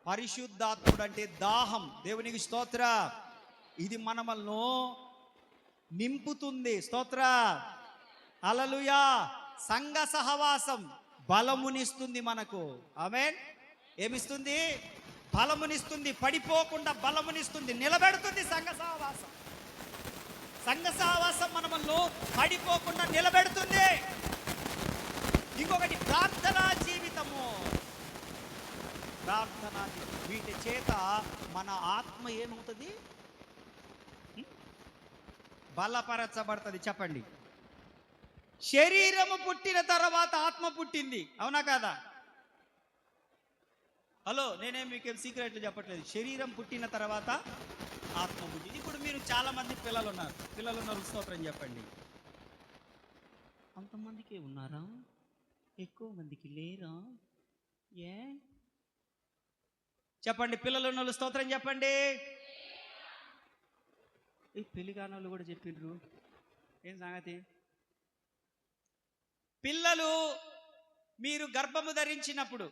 పరిశుద్ధాత్ముడు అంటే దాహం. దేవునికి స్తోత్ర. ఇది మనమల్ని నింపుతుంది. స్తోత్ర, హల్లెలూయా. సంఘ సహవాసం బలమునిస్తుంది మనకు. ఆమేన్. ఏమిస్తుంది? బలమునిస్తుంది. పడిపోకుండా బలమునిస్తుంది, నిలబెడుతుంది సంఘ సహవాసం. సంఘ సహవాసం మనమల్ని పడిపోకుండా నిలబెడుతుంది. ఇంకొకటి ప్రార్థనా జీవితము. ప్రార్థనా వీటి చేత మన ఆత్మ ఏమవుతుంది? బలపరచబడుతుంది. చెప్పండి, శరీరము పుట్టిన తర్వాత ఆత్మ పుట్టింది, అవునా కాదా? హలో, నేనేం మీకేం సీక్రెట్లు చెప్పట్లేదు. శరీరం పుట్టిన తర్వాత ఆత్మ పుట్టింది. ఇప్పుడు మీరు చాలా మంది పిల్లలు ఉన్నారు, స్తోత్రం చెప్పండి. అంతమందికి ఉన్నారా? ఎక్కువ మందికి లేరా? ఏ చెప్పండి, పిల్లలు ఉన్న వాళ్ళు స్తోత్రం చెప్పండి. ఈ పెళ్లి కాని వాళ్ళు కూడా చెప్పిండ్రు. ఏం సంగతి? పిల్లలు మీరు గర్భము ధరించినప్పుడు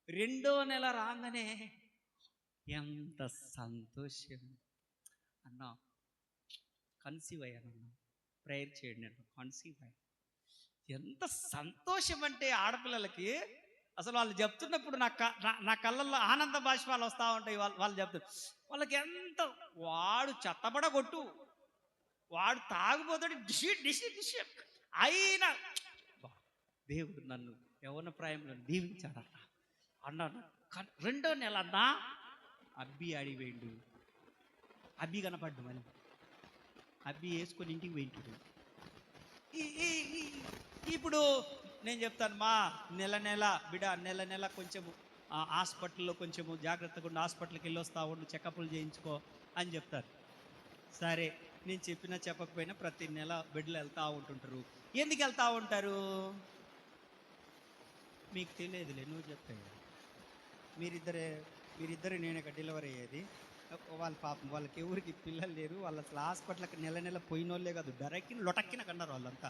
2వ నెల రాగానే ఎంత సంతోషం అన్నా. కన్సీవ్ అయ్యానన్నా, ప్రేయర్ చేయండి అన్న. కన్సీవ్ అయ్యా, ఎంత సంతోషం అంటే ఆడపిల్లలకి. అసలు వాళ్ళు చెప్తున్నప్పుడు నా కళ్ళల్లో ఆనంద బాష్పాలు వస్తూ ఉంటాయి. వాళ్ళు చెప్తారు, వాళ్ళకి ఎంత. వాడు చెత్తబడగొట్టు, వాడు తాగుపోతాడు, డిషి అయినా దేవుడు నన్ను యవ్వన ప్రాయంలో దీవించాడట అన్నాను. 2వ నెల అన్నా అబ్బి ఆడిపోయిండు. అబ్బి కనపడ్డు, మళ్ళీ అబ్బి వేసుకొని ఇంటికి పోయింటాడు. ఇప్పుడు నేను చెప్తాను, మా నెల బిడ నెల కొంచెము హాస్పిటల్లో కొంచెము జాగ్రత్తగా ఉండి హాస్పిటల్కి వెళ్ళి వస్తూ ఉండు, చెకప్లు చేయించుకో అని చెప్తారు. సరే, నేను చెప్పినా చెప్పకపోయినా ప్రతి నెల బిడ్డలు వెళ్తూ ఉంటుంటారు. ఎందుకు వెళ్తూ ఉంటారు? మీకు తెలియదులే, నువ్వు చెప్తావు. మీరిద్దరే నేను ఇక్కడ డెలివరీ అయ్యేది. వాళ్ళ పాపం, వాళ్ళకి ఎవరికి పిల్లలు లేరు. వాళ్ళు అసలు హాస్పిటల్కి నెల పోయిన వాళ్ళే కాదు, డైరెక్ట్ని లొటక్కిన కన్నారు వాళ్ళంతా.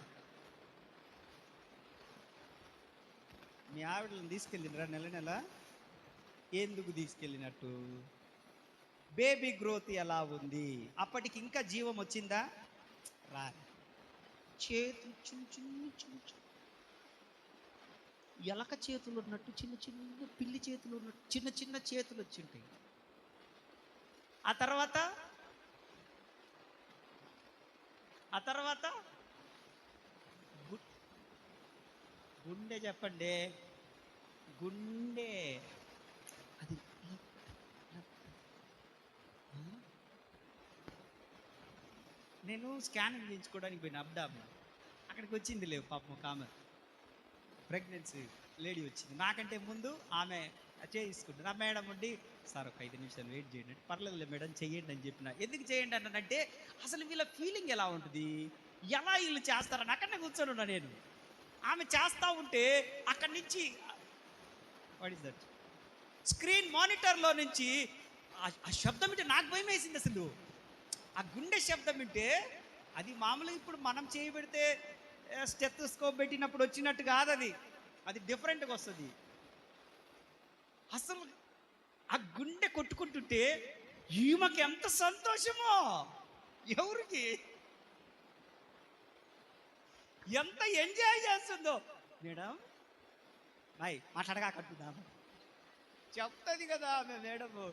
మీ ఆవిడలను తీసుకెళ్ళినరా నెల? ఎందుకు తీసుకెళ్ళినట్టు? బేబీ గ్రోత్ ఎలా ఉంది? అప్పటికి ఇంకా జీవం వచ్చిందా? రా. చేతులు చిన్న ఎలక చేతులు ఉన్నట్టు, చిన్న పిల్లి చేతులు ఉన్నట్టు చిన్న చేతులు వచ్చింటాయి. ఆ తర్వాత గుండె. చెప్పండి, గుండె. అది నేను స్కానింగ్ చేయించుకోవడానికి పోయిన అబ్డామ్. అక్కడికి వచ్చింది లేవు పాపం, ఒక ఆమె ప్రెగ్నెన్సీ లేడీ వచ్చింది. నాకంటే ముందు ఆమె చేయించుకుంటుంది. ఆ మేడం ఉండి, సార్ ఒక 5 నిమిషాలు వెయిట్ చేయండి. పర్లేదులే మేడం, చెయ్యండి అని చెప్పిన. ఎందుకు చేయండి అన్నానంటే, అసలు వీళ్ళ ఫీలింగ్ ఎలా ఉంటుంది, ఎలా వీళ్ళు చేస్తారని అక్కడనే కూర్చొని ఉన్నా నేను. ఆమె చేస్తూ ఉంటే అక్కడి నుంచి వాట్ ఇస్ దట్ స్క్రీన్ మానిటర్లో నుంచి ఆ శబ్దం వింటే నాకు భయం వేసింది. అసలు ఆ గుండె శబ్దం వింటే అది మామూలుగా ఇప్పుడు మనం చేయబెడితే స్టెతోస్కోప్ పెట్టినప్పుడు వచ్చినట్టు కాదు, అది డిఫరెంట్గా వస్తుంది. అసలు ఆ గుండె కొట్టుకుంటుంటే ఈమెకి ఎంత సంతోషమో, ఎవరికి ఎంత ఎంజాయ్ చేస్తుందో. మేడం బాయ్ మాట్లాడగా కట్టుదాం చెప్తుంది కదా ఆమె. మేడము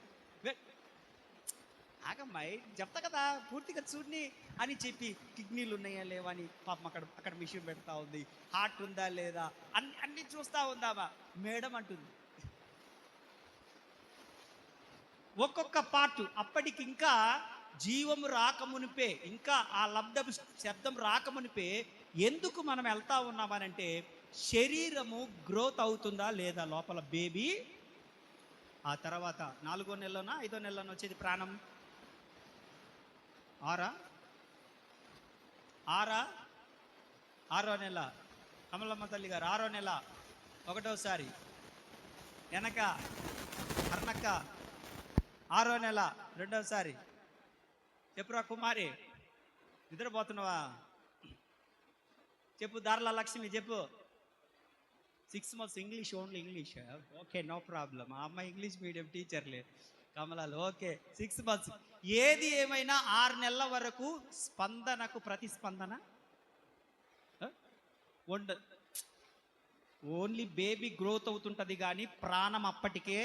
ఆగమ్మాయి చెప్తా కదా పూర్తిగా చూడని అని చెప్పి, కిడ్నీలు ఉన్నాయా లేవా అని పాపం అక్కడ మిషన్ పెడతా ఉంది, హార్ట్ ఉందా లేదా అన్ని చూస్తూ ఉందామా. మేడం అంటుంది ఒక్కొక్క పార్ట్. అప్పటికి ఇంకా జీవము రాకమునిపే, ఇంకా ఆ శబ్దం రాకమునిపే ఎందుకు మనం వెళ్తా ఉన్నామనంటే, శరీరము గ్రోత్ అవుతుందా లేదా లోపల బేబీ. ఆ తర్వాత 4వ నెలలోనా 5వ నెలలోనా వచ్చేది ప్రాణం. 6వ నెల కమలమ్మ తల్లి గారు 6వ నెల 1వసారి వెనక అర్ణక్క 6వ నెల 2వసారి. చెప్పురా కుమారి, నిద్రపోతున్నావా? చెప్పు. దార్ల లక్ష్మి చెప్పు. 6 months English, only English. Okay, no problem. ఆ అమ్మాయి ఇంగ్లీష్ మీడియం టీచర్లే కమలాలు. Okay, 6 months. ఏది ఏమైనా 6 నెలల వరకు స్పందనకు ప్రతిస్పందన ఓన్లీ బేబీ గ్రోత్ అవుతుంటుంది, కానీ ప్రాణం అప్పటికే,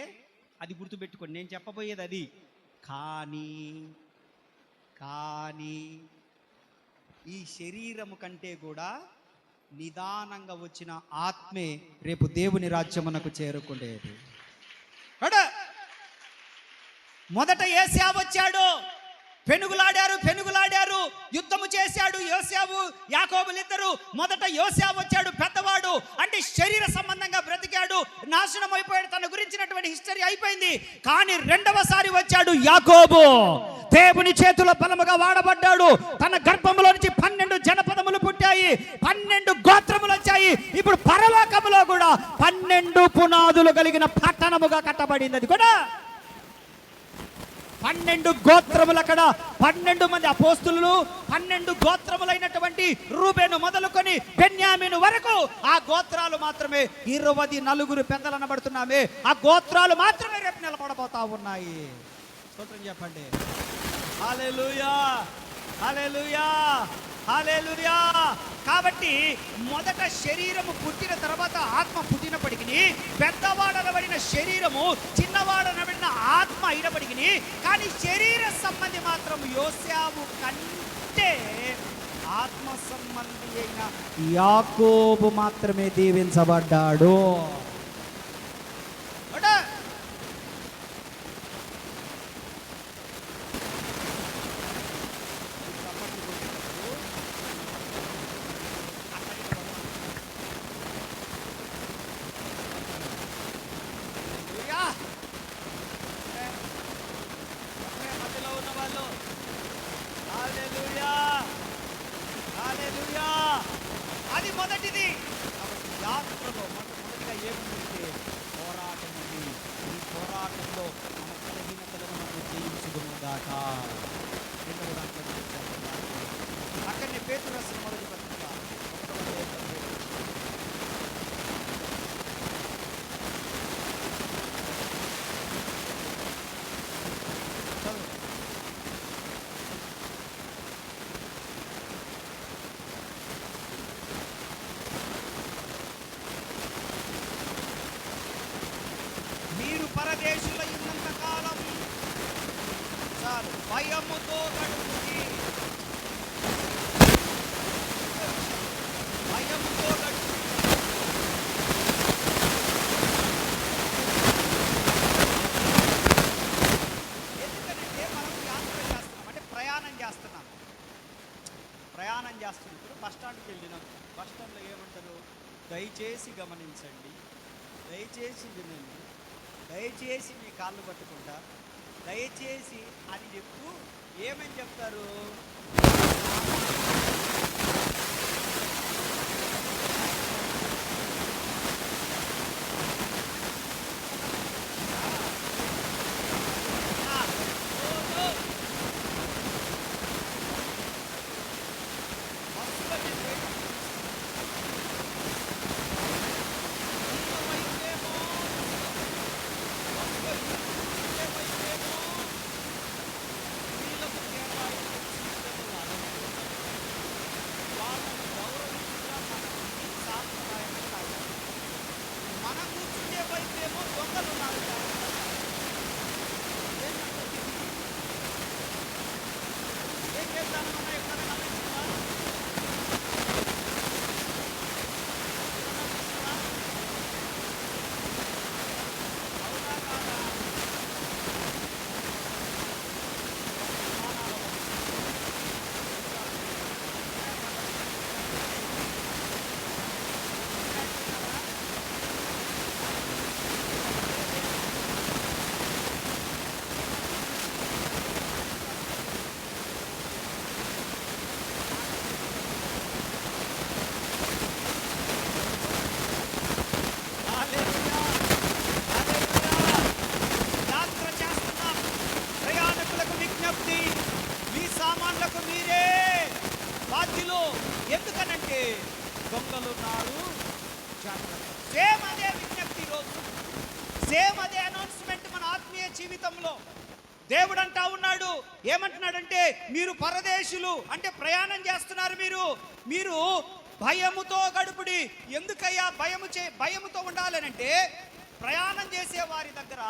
అది గుర్తుపెట్టుకోండి నేను చెప్పబోయేది అది. కానీ ఈ శరీరము కంటే కూడా నిదానంగా వచ్చిన ఆత్మే రేపు దేవుని రాజ్యమునకు చేరుకునేది. మొదట యేసా వచ్చాడు, పెనుగులాడారు, యుద్ధము చేశాడు యోసేపు యాకోబులిద్దరు. మొదట యోసేపు వచ్చాడు పెద్దవాడు, అంటే శరీర సంబంధంగా బ్రతికాడు, నాశనం అయిపోయాడు, తన గురించినటువంటి హిస్టరీ అయిపోయింది. కానీ రెండవసారి వచ్చాడు యాకోబు, దేవుని చేతిలో బలముగా వాడబడ్డాడు. తన గర్భములో నుంచి 12 జనపదములు పుట్టాయి, 12 గోత్రములు వచ్చాయి. ఇప్పుడు పరలోకములో కూడా 12 పునాదులు కలిగిన పట్టణముగా కట్టబడింది. అది కూడా 12 గోత్రములు. అక్కడ 12 మంది అపోస్తులు, 12 గోత్రములైనటువంటి రూబేను మొదలుకొని బెన్యామీను వరకు ఆ గోత్రాలు మాత్రమే 24 పెద్దలు అనబడుతున్నామే. ఆ గోత్రాలు మాత్రమే రేపు నిలబడబోతా ఉన్నాయి. స్తోత్రం చెప్పండి. హల్లెలూయా, హల్లెలూయా, హల్లెలూయా. కాబట్టి మొదట శరీరము పుట్టిన తర్వాత ఆత్మ పుట్టినప్పటికీ, పెద్దవాడనబడిన శరీరము చిన్నవాడనబడిన ఆత్మ అయినప్పటికీ, కానీ శరీర సంబంధి మాత్రం యోసేపు కంటే ఆత్మ సంబంధి అయిన యాకోబు మాత్రమే దీవించబడ్డాడు. అది మొదటిది. కాబట్టి యాత్రలో మొదటిగా ఏముందంటే పోరాటం ఉంది. ఈ పోరాటంలో మన బలహీనతలను మనం జయించుకున్నదాక. రెండవ దాంట్లో అక్కడనే పేతురు రాసిన మొదటి పత్రిక 1వ అధ్యాయం. మీరు పరదేశుల ఉన్నంత కాలం చాలు భయముతో గడుపుడి, భయముతో గడుపుడి. ఎందుకంటే మనం యాత్ర చేస్తున్నాం, అంటే ప్రయాణం చేస్తున్నాం. ఇప్పుడు బస్ స్టాండ్కి వెళ్ళినాం. బస్ స్టాండ్లో ఏమంటారు? దయచేసి గమనించండి, దయచేసి వినండి, దయచేసి మీ కాళ్ళు పట్టుకుంటా, దయచేసి అని చెప్పు. ఏమని చెప్తారు? జీవితంలో దేవుడు అంటా ఉన్నాడు, ఏమంటున్నాడంటే మీరు పరదేశులు అంటే ప్రయాణం చేస్తున్నారు, మీరు భయముతో గడుపుడి. ఎందుకయ్యా భయముతో ఉండాలనంటే ప్రయాణం చేసే వారి దగ్గర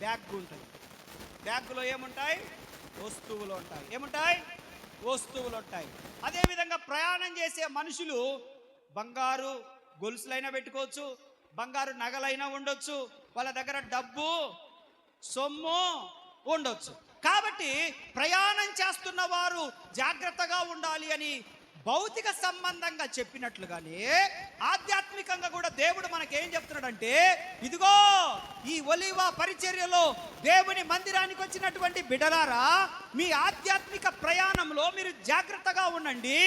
బ్యాగ్ ఉంటుంది. బ్యాగ్లో ఏముంటాయి? వస్తువులు ఉంటాయి. ఏముంటాయి? వస్తువులు ఉంటాయి. అదేవిధంగా ప్రయాణం చేసే మనుషులు బంగారు గొలుసులైనా పెట్టుకోవచ్చు, బంగారు నగలైనా ఉండొచ్చు, వాళ్ళ దగ్గర డబ్బు సొమ్ము ఉండొచ్చు. కాబట్టి ప్రయాణం చేస్తున్న వారు జాగ్రత్తగా ఉండాలి అని భౌతిక సంబంధంగా చెప్పినట్లుగానే ఆధ్యాత్మికంగా కూడా దేవుడు మనకేం చెప్తున్నాడంటే, ఇదిగో ఈ ఒలీవ పరిచర్యలో దేవుని మందిరానికి వచ్చినటువంటి బిడ్డలారా, మీ ఆధ్యాత్మిక ప్రయాణంలో మీరు జాగ్రత్తగా ఉండండి.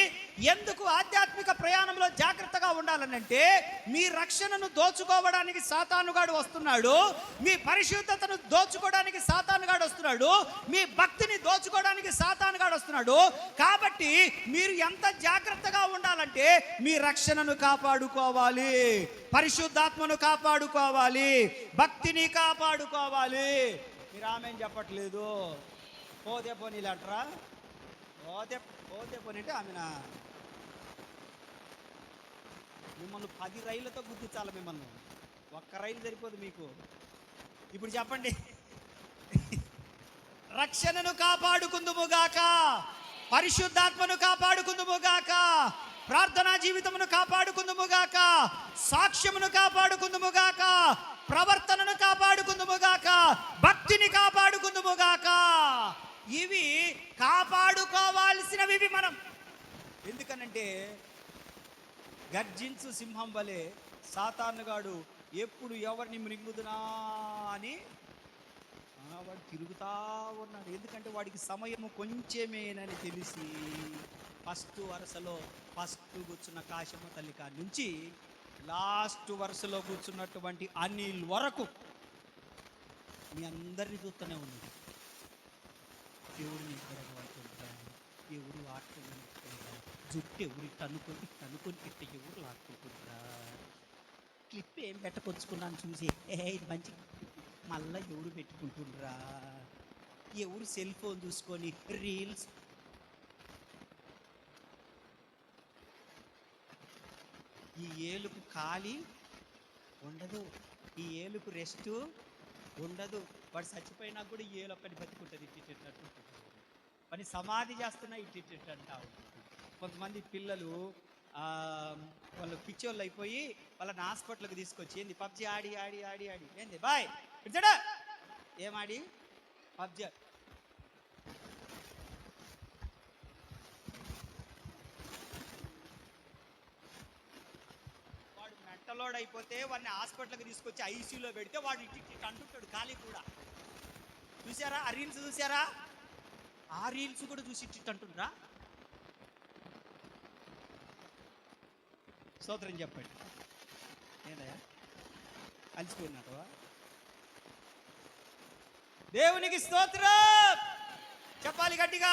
ఎందుకు ఆధ్యాత్మిక ప్రయాణంలో జాగ్రత్తగా ఉండాలనంటే, మీ రక్షణను దోచుకోవడానికి సాతానుగాడు వస్తున్నాడు, మీ పరిశుద్ధతను దోచుకోవడానికి సాతానుగాడు వస్తున్నాడు, మీ భక్తిని దోచుకోవడానికి సాతానుగాడు వస్తున్నాడు. కాబట్టి మీరు ఎంత జాగ్రత్తగా ఉండాలంటే మీ రక్షణను కాపాడుకోవాలి, పరిశుద్ధాత్మను కాపాడుకోవాలి, భక్తిని కాపాడుకోవాలి. మీరు ఆమె చెప్పట్లేదు. పోతే పోనీలు అంటారా? పోతే పోనీ అంటే ఆమె మిమ్మల్ని 10 రైళ్లతో గుర్తించాలి. మిమ్మల్ని ఒక్క రైలు సరిపోదు మీకు. ఇప్పుడు చెప్పండి, రక్షణను కాపాడుకుందుముగాక, పరిశుద్ధాత్మను కాపాడుకుందుముగాక, ప్రార్థనా జీవితమును కాపాడుకుందుముగాక, సాక్ష్యమును కాపాడుకుందుముగాక, ప్రవర్తనను కాపాడుకుందుముగాక, భక్తిని కాపాడుకుందుముగాక. ఇవి కాపాడుకోవాల్సినవి మనం. ఎందుకనంటే గర్జించు సింహం వలె సాతానుగాడు ఎప్పుడు ఎవరిని మృంగుదునా అని వాడు తిరుగుతా ఉన్నాడు. ఎందుకంటే వాడికి సమయము కొంచెమేనని తెలిసి ఫస్ట్ వరుసలో కూర్చున్న కాశమ్మ తల్లి కాడి నుంచి లాస్ట్ వరుసలో కూర్చున్నటువంటి అనిల్ వరకు మీ అందరినీ చూస్తూనే ఉంది. ఎవరిని ఎక్కడకుంటా, ఎవరు ఆడుకుంటా, జుట్టు ఎవరు తనుకొని పెట్టే ఎవరు ఆడుకుంటుంటా, క్లిప్ ఏం పెట్టకొచ్చుకున్నాను చూసి ఇది మంచి మళ్ళా ఎవరు పెట్టుకుంటుండ్రా, ఎవరు సెల్ ఫోన్ చూసుకొని రీల్స్. ఈ ఏలుకు ఖాళీ ఉండదు, ఈ ఏలుకు రెస్ట్ ఉండదు. వాడు చచ్చిపోయినా కూడా ఈ ఏలు ఒక్కటి బతికుంటుంది. ఇట్టిట్టు పని సమాధి చేస్తున్నా ఇట్టిట్టు అంటా ఉంటుంది. కొంతమంది పిల్లలు వాళ్ళు పిచ్చోళ్ళు అయిపోయి వాళ్ళని హాస్పిటల్కి తీసుకొచ్చి ఏంది పబ్జి ఆడి ఆడి ఆడి ఆడి ఏంది బాయ్ పిచ్చడా ఏమాడి పబ్జి వాడు మెంటలోడ్ అయిపోతే వాడిని హాస్పిటల్కి తీసుకొచ్చి ఐసీయూలో పెడితే వాడు ఇట్టి అంటుంటాడు ఖాళీ కూడా. చూసారా ఆ రీల్స్? చూసారా ఆ రీల్స్ కూడా చూసి ఇట్టి అంటుండ్రా? స్తోత్రం చెప్పండి. ఏందయ్యా అలసిపోయినట్టు? దేవునికి స్తోత్రం చెప్పాలి గట్టిగా.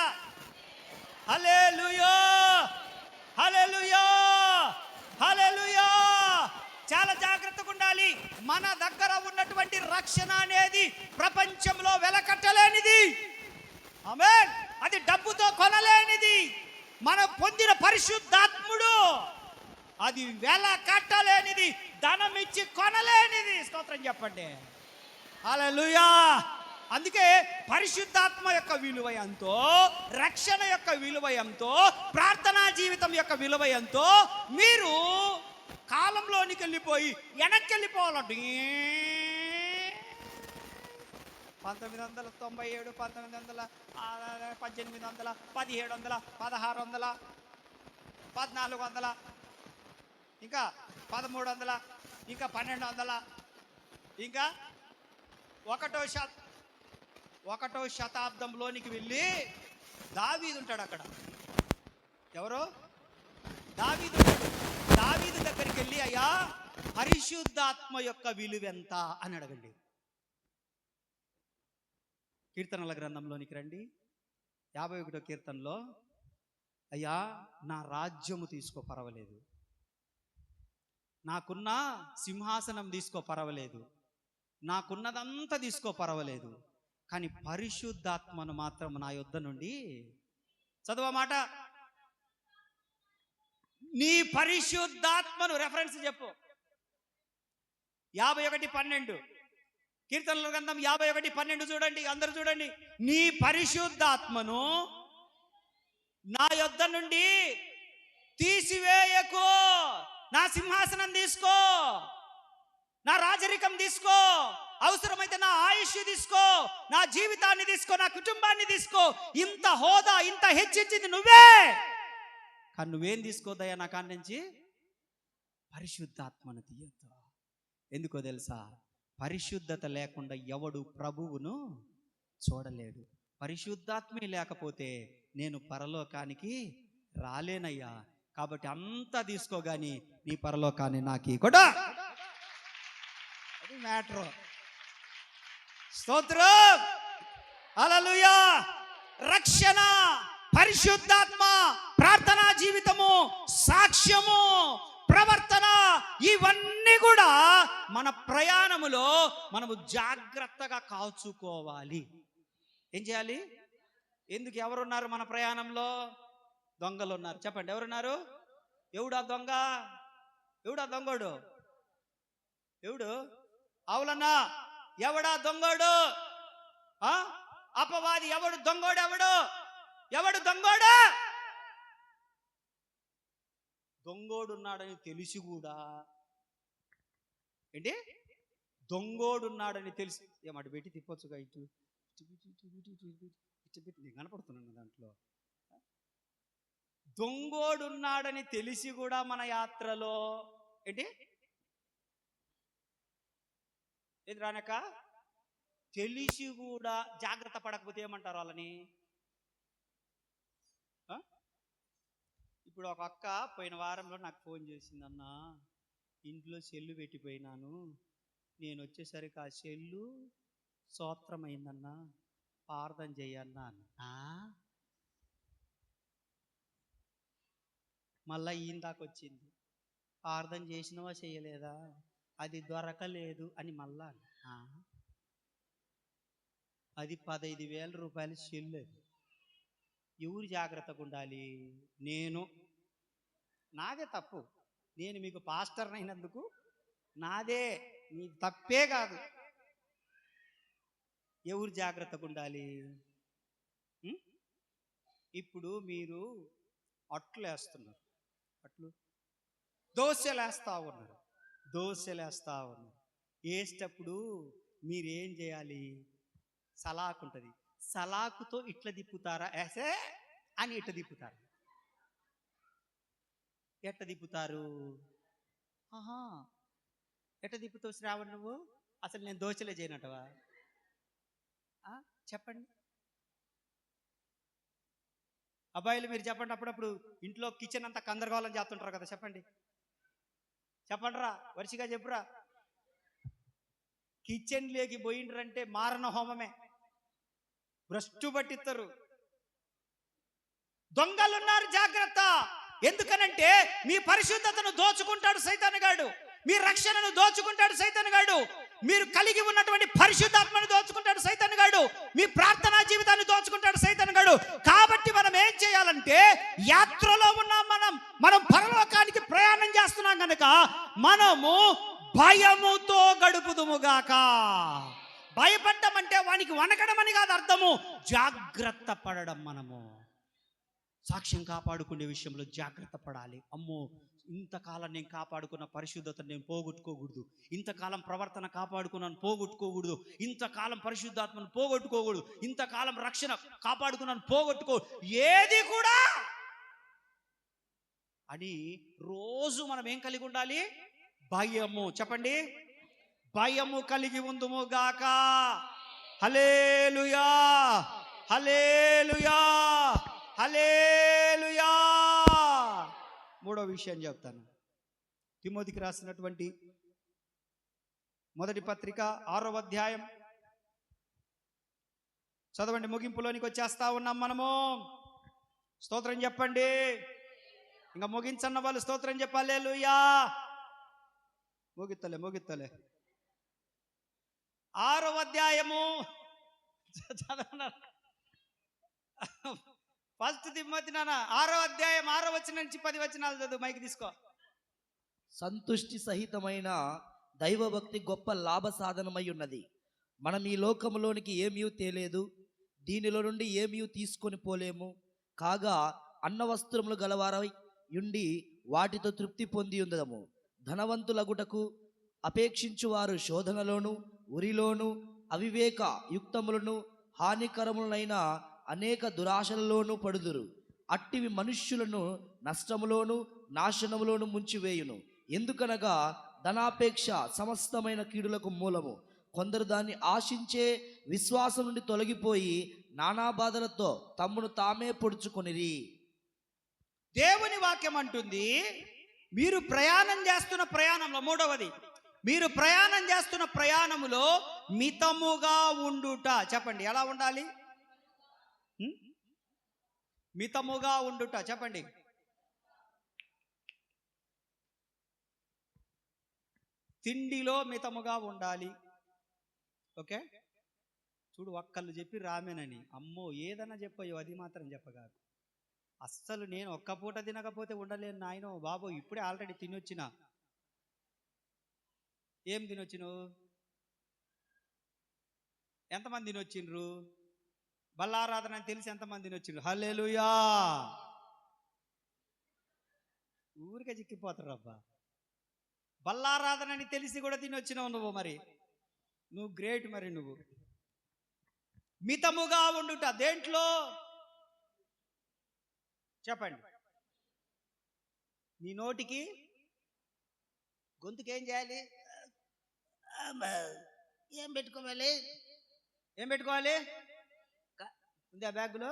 హల్లెలూయా హల్లెలూయా హల్లెలూయా. చాలా జాగ్రత్తగా ఉండాలి. మన దగ్గర ఉన్నటువంటి రక్షణ అనేది ప్రపంచంలో వెలకట్టలేనిది. ఆమేన్. అది డబ్బుతో కొనలేనిది. మనం పొందిన పరిశుద్ధాత్ముడు అది వెల కట్టలేనిది, ధనం ఇచ్చి కొనలేనిది. స్తోత్రం చెప్పండి. హల్లెలూయా. అందుకే పరిశుద్ధాత్మ యొక్క విలువ ఎంతో, రక్షణ యొక్క విలువ ఎంతో, ప్రార్థనా జీవితం యొక్క విలువ ఎంతో మీరు కాలంలోనికి వెళ్ళిపోయి వెనక్కి వెళ్ళిపోవాలండి. 1997, 1900, 1800, 1700, 1600, 1400, ఇంకా 1300, ఇంకా 1200, ఇంకా 1వ శతాబ్దంలోనికి వెళ్ళి దావీదు ఉంటాడు అక్కడ. ఎవరు? దావీదు. దావీదు దగ్గరికి వెళ్ళి అయ్యా పరిశుద్ధాత్మ యొక్క విలువెంత అని అడగండి. కీర్తనల గ్రంథంలోనికి రండి. 51వ కీర్తనలో అయ్యా నా రాజ్యము తీసుకో పర్వాలేదు, నాకున్న సింహాసనం తీసుకో పర్వాలేదు, నాకున్నదంతా తీసుకో పర్వాలేదు, కానీ పరిశుద్ధాత్మను మాత్రం నా యొద్ద నుండి చదువు మాట. నీ పరిశుద్ధాత్మను రెఫరెన్స్ చెప్పు. 51:12 కీర్తనల గ్రంథం 51:12 చూడండి, అందరూ చూడండి. నీ పరిశుద్ధాత్మను నా యొద్ద నుండి తీసివేయకు. నా సింహాసనం తీసుకో, నా రాజరికం తీసుకో, అవసరమైతే నా ఆయుష్ తీసుకో, నా జీవితాన్ని తీసుకో, నా కుటుంబాన్ని తీసుకో. ఇంత హోదా, ఇంత హెచ్చించింది నువ్వే, కానీ నువ్వేం తీసుకోదయ్యా నా కాడి నుంచి? పరిశుద్ధాత్మను తీయొద్దు. ఎందుకో తెలుసా? పరిశుద్ధత లేకుండా ఎవడు ప్రభువును చూడలేడు. పరిశుద్ధాత్మే లేకపోతే నేను పరలోకానికి రాలేనయ్యా. కాబట్టి అంతా తీసుకోగాని నీ పరలోకాన్ని నాకు కూడా. అది మ్యాటర్. స్తోత్రం, హల్లెలూయా. రక్షణ, పరిశుద్ధాత్మ, ప్రార్థనా జీవితము, సాక్ష్యము, ప్రవర్తన, ఇవన్నీ కూడా మన ప్రయాణములో మనము జాగ్రత్తగా కాచుకోవాలి. ఏం చేయాలి? ఎందుకు? ఎవరున్నారు మన ప్రయాణంలో? దొంగలు ఉన్నారు. చెప్పండి, ఎవరున్నారు? ఎవడా దొంగ? ఎవడా దొంగోడు? ఎవడు? అవులన్నా, ఎవడా దొంగోడు? అపవాది ఎవడు? దొంగోడు ఎవడు? ఎవడు దొంగోడు? దొంగోడున్నాడని తెలిసి కూడా ఏంటి? దొంగోడున్నాడని తెలిసి ఏమాట పెట్టి తిప్పొచ్చుగా, ఇటు పెట్టి నేను కనపడుతున్నాను దాంట్లో. దొంగోడున్నాడని తెలిసి కూడా మన యాత్రలో ఏంటి ఏది రానక తెలిసి కూడా జాగ్రత్త పడకపోతే ఏమంటారు వాళ్ళని? ఇప్పుడు ఒక అక్క పోయిన వారంలో నాకు ఫోన్ చేసిందన్న, ఇంట్లో సెల్లు పెట్టిపోయినాను, నేను వచ్చేసరికి ఆ సెల్లు స్తోత్రమైందన్న, ప్రార్థన చేయన్నా. మళ్ళా ఈయన దాకా వచ్చింది, ప్రార్థన చేసినవా చేయలేదా, అది దొరకలేదు అని మళ్ళా. అది 15,000 రూపాయల సెల్లు. అది ఎవరు జాగ్రత్తగా ఉండాలి? నేను. నాదే తప్పు, నేను మీకు పాస్టర్ అయినందుకు నాదే, నీ తప్పే కాదు. ఎవరు జాగ్రత్తగా ఉండాలి? ఇప్పుడు మీరు అట్లు వేస్తున్నారు, అట్లు దోశలు వేస్తా ఉన్నారు, వేసేటప్పుడు మీరేం చేయాలి? సలాకు ఉంటుంది, సలాకుతో ఇట్లా తిప్పుతారా? వేసే అని ఇట్లా తిప్పుతారు. ఎట్ట తిప్పుతారు? ఎట్ట తిప్పుతావు శ్రావణ్ నువ్వు? అసలు నేను దోశలే చేయనటవా? చెప్పండి అబ్బాయిలు, మీరు చెప్పండి. అప్పుడప్పుడు ఇంట్లో కిచెన్ అంతా కందరగోళం చేస్తుంటారు కదా, చెప్పండి రా, వరుసగా చెప్పురా. కిచెన్ లేకి పోయిండ్రంటే మారణ హోమమే, భ్రష్టు పట్టిస్తారు. దొంగలున్నారు, జాగ్రత్త. ఎందుకనంటే మీ పరిశుద్ధతను దోచుకుంటాడు సైతానుగాడు, మీ రక్షణను దోచుకుంటాడు సైతానుగాడు, మీరు కలిగి ఉన్నటువంటి పరిశుద్ధాత్మను దోచుకుంటాడు సైతానుగాడు, మీ ప్రార్థనా జీవితాన్ని దోచుకుంటాడు సైతానుగాడు. కాబట్టి మనం ఏం చేయాలంటే, యాత్రలో ఉన్నాం, మనం పరలోకానికి ప్రయాణం చేస్తున్నాం కనుక మనము భయముతో గడుపుదుముగాక. భయపడ్డం అంటే వానికి వనకడం అని కాదు అర్థము, జాగ్రత్త పడడం. మనము సాక్ష్యం కాపాడుకునే విషయంలో జాగ్రత్త పడాలి. అమ్మో, ఇంతకాలం నేను కాపాడుకున్న పరిశుద్ధతను నేను పోగొట్టుకోకూడదు, ఇంతకాలం ప్రవర్తన కాపాడుకున్నాను పోగొట్టుకోకూడదు, ఇంతకాలం పరిశుద్ధాత్మను పోగొట్టుకోకూడదు, ఇంతకాలం రక్షణ కాపాడుకున్నాను పోగొట్టుకో, ఏది కూడా అని రోజు మనం ఏం కలిగి ఉండాలి? భయము. చెప్పండి, భయము కలిగి ఉందుము గాక. హల్లెలూయా, హల్లెలూయా, హల్లెలూయా. మూడో విషయం చెప్తాను. తిమోతికి రాసినటువంటి మొదటి పత్రిక 6వ అధ్యాయం చదవండి. ముగింపులోనికి వచ్చేస్తా ఉన్నాం మనము. స్తోత్రం చెప్పండి. ఇంకా ముగించన్న వాళ్ళు స్తోత్రం చెప్పాలి. హల్లెలూయా. ముగిత్తలే 6వ అధ్యాయము చదవనా? ఫస్ట్ తిమ్మతి నాన్న 6వ అధ్యాయం 6వ వచనం నుంచి 10 వచనాలు చదువు. మైక్ తీసుకో. సంతుష్టి సహితమైన దైవభక్తి గొప్ప లాభ సాధనమై ఉన్నది. మనం ఈ లోకములోనికి ఏమీ తేలేదు, దీనిలో నుండి ఏమీ తీసుకొని పోలేము. కాగా అన్న వస్త్రములు గలవారై ఉండి వాటితో తృప్తి పొంది ఉందము. ధనవంతులగుటకు అపేక్షించువారు శోధనలోను ఉరిలోను అవివేక యుక్తములను హానికరములైన అనేక దురాశలలోనూ పడుదురు. అట్టివి మనుష్యులను నష్టములోను నాశనములోను ముంచివేయును. ఎందుకనగా ధనాపేక్ష సమస్తమైన కీడులకు మూలము. కొందరు దాన్ని ఆశించే విశ్వాసం నుండి తొలగిపోయి నానా బాధలతో తమ్మును తామే పొడుచుకొనిరి. దేవుని వాక్యం అంటుంది, మీరు ప్రయాణం చేస్తున్న ప్రయాణంలో, 3వది, మీరు ప్రయాణం చేస్తున్న ప్రయాణములో మితముగా ఉండుట. చెప్పండి, ఎలా ఉండాలి? మితముగా ఉండుట. చెప్పండి. తిండిలో మితముగా ఉండాలి. ఓకే, చూడు, ఒక్కళ్ళు చెప్పి రామేనని, అమ్మో ఏదన్నా చెప్పయ్యో, అది మాత్రం చెప్పగాదు. అస్సలు నేను ఒక్క పూట తినకపోతే ఉండలేను నాయనో బాబు. ఇప్పుడే ఆల్రెడీ తినొచ్చిన. ఏం తినొచ్చినావు? ఎంతమంది తినొచ్చిండ్రు? బల్లారాధన అని తెలిసి ఎంతమంది తినొచ్చిండ్రు? హల్లెలూయా. ఊరికే చిక్కిపోతారు అబ్బా. బల్లారాధన అని తెలిసి కూడా తినొచ్చినావు నువ్వు. మరి నువ్వు గ్రేట్. మరి నువ్వు మితముగా ఉండుట దేంట్లో? చెప్పండి. నీ నోటికి గొంతుకి ఏం చేయాలి? ఏం పెట్టుకోవాలి? ఏం పెట్టుకోవాలి? ఉంది ఆ బ్యాగులో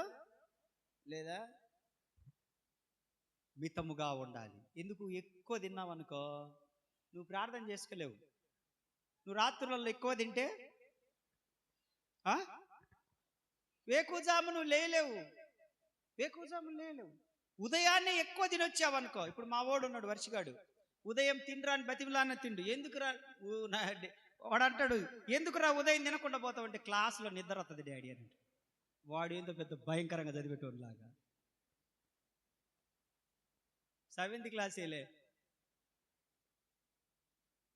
లేదా? మితముగా ఉండాలి. ఎందుకు? ఎక్కువ తిన్నావనుకో నువ్వు ప్రార్థన చేసుకోలేవు. నువ్వు రాత్రులలో ఎక్కువ తింటే వేకుజాము నువ్వు లేలేవు. వేకుజాము లేలేవు. ఉదయాన్నే ఎక్కువ తినొచ్చావనుకో. ఇప్పుడు మా వాడు ఉన్నాడు, వర్షగాడు. ఉదయం తినరాని బతిమిలాన్న తిండు. ఎందుకురా వాడు అంటాడు, ఎందుకురా ఉదయం తినకుండా పోతావంటే, క్లాసులో నిద్ర వస్తుంది డాడీ అని. వాడు ఏందో పెద్ద భయంకరంగా చదివేటోళ్ళలాగా. 7th క్లాసేలే.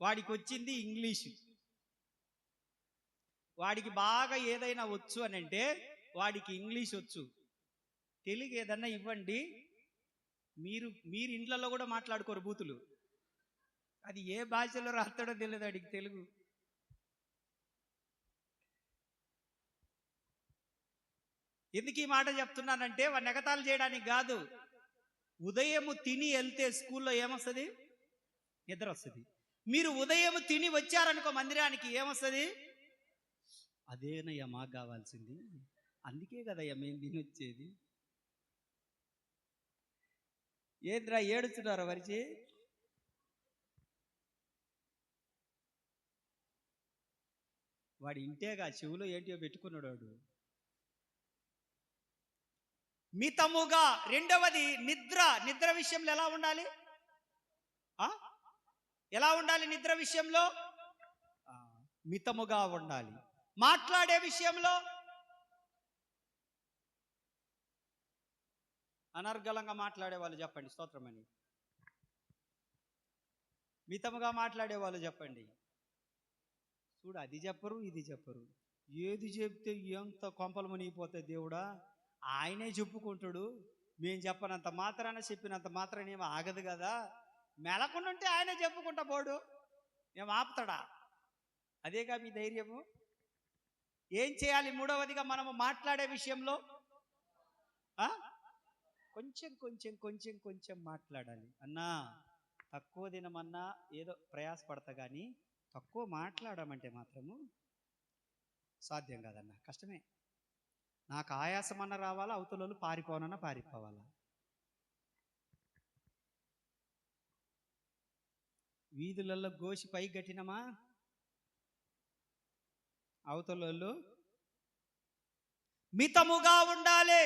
వాడికి వచ్చింది ఇంగ్లీషు. వాడికి బాగా ఏదైనా వచ్చు అని అంటే వాడికి ఇంగ్లీష్ వచ్చు. తెలుగు ఏదన్నా ఇవ్వండి, మీరు ఇండ్లలో కూడా మాట్లాడుకోరు బూతులు. అది ఏ భాషలో రాస్తాడో తెలియదు వాడికి తెలుగు. ఎందుకు ఈ మాట చెప్తున్నానంటే వాడిని ఎగతాళి చేయడానికి కాదు. ఉదయం తిని వెళ్తే స్కూల్లో ఏమొస్తుంది? నిద్ర వస్తుంది. మీరు ఉదయం తిని వచ్చారనుకో మందిరానికి, ఏమొస్తుంది? అదేనయ్యా మాకు కావాల్సింది, అందుకే కదయ్యా మేము తిని వచ్చేది. ఏంద్రా ఏడుచున్నారా వరిచి? వాడు ఇంటేగా చెవులో ఏంటియో పెట్టుకున్నాడు వాడు. మితముగా. రెండవది నిద్ర. నిద్ర విషయంలో ఎలా ఉండాలి? ఎలా ఉండాలి నిద్ర విషయంలో? మితముగా ఉండాలి. మాట్లాడే విషయంలో అనర్గళంగా మాట్లాడే వాళ్ళు చెప్పండి స్తోత్రమని. మితముగా మాట్లాడే వాళ్ళు చెప్పండి. చూడు, అది చెప్పరు ఇది చెప్పరు. ఏది చెప్తే ఎంత కొంపలు మునిగిపోతాయి దేవుడా. ఆయనే చెప్పుకుంటాడు. మేము చెప్పనంత మాత్రాన, చెప్పినంత మాత్రాన ఏమో ఆగదు కదా. మెలకుండుంటే ఆయనే చెప్పుకుంటా పోడు, ఏం ఆపుతాడా? అదేగా మీ ధైర్యము. ఏం చేయాలి? మూడవదిగా మనము మాట్లాడే విషయంలో కొంచెం కొంచెం కొంచెం కొంచెం మాట్లాడాలి. అన్నా తక్కువ దినమన్నా ఏదో ప్రయాసపడతా కానీ తక్కువ మాట్లాడమంటే మాత్రము సాధ్యం కాదన్నా, కష్టమే. నాకు ఆయాసం అన్న రావాలా, అవతల పారిపోనన్నా పారిపోవాలా. వీధులలో గోసి పై గట్టినమా, అవతల మితముగా ఉండాలి.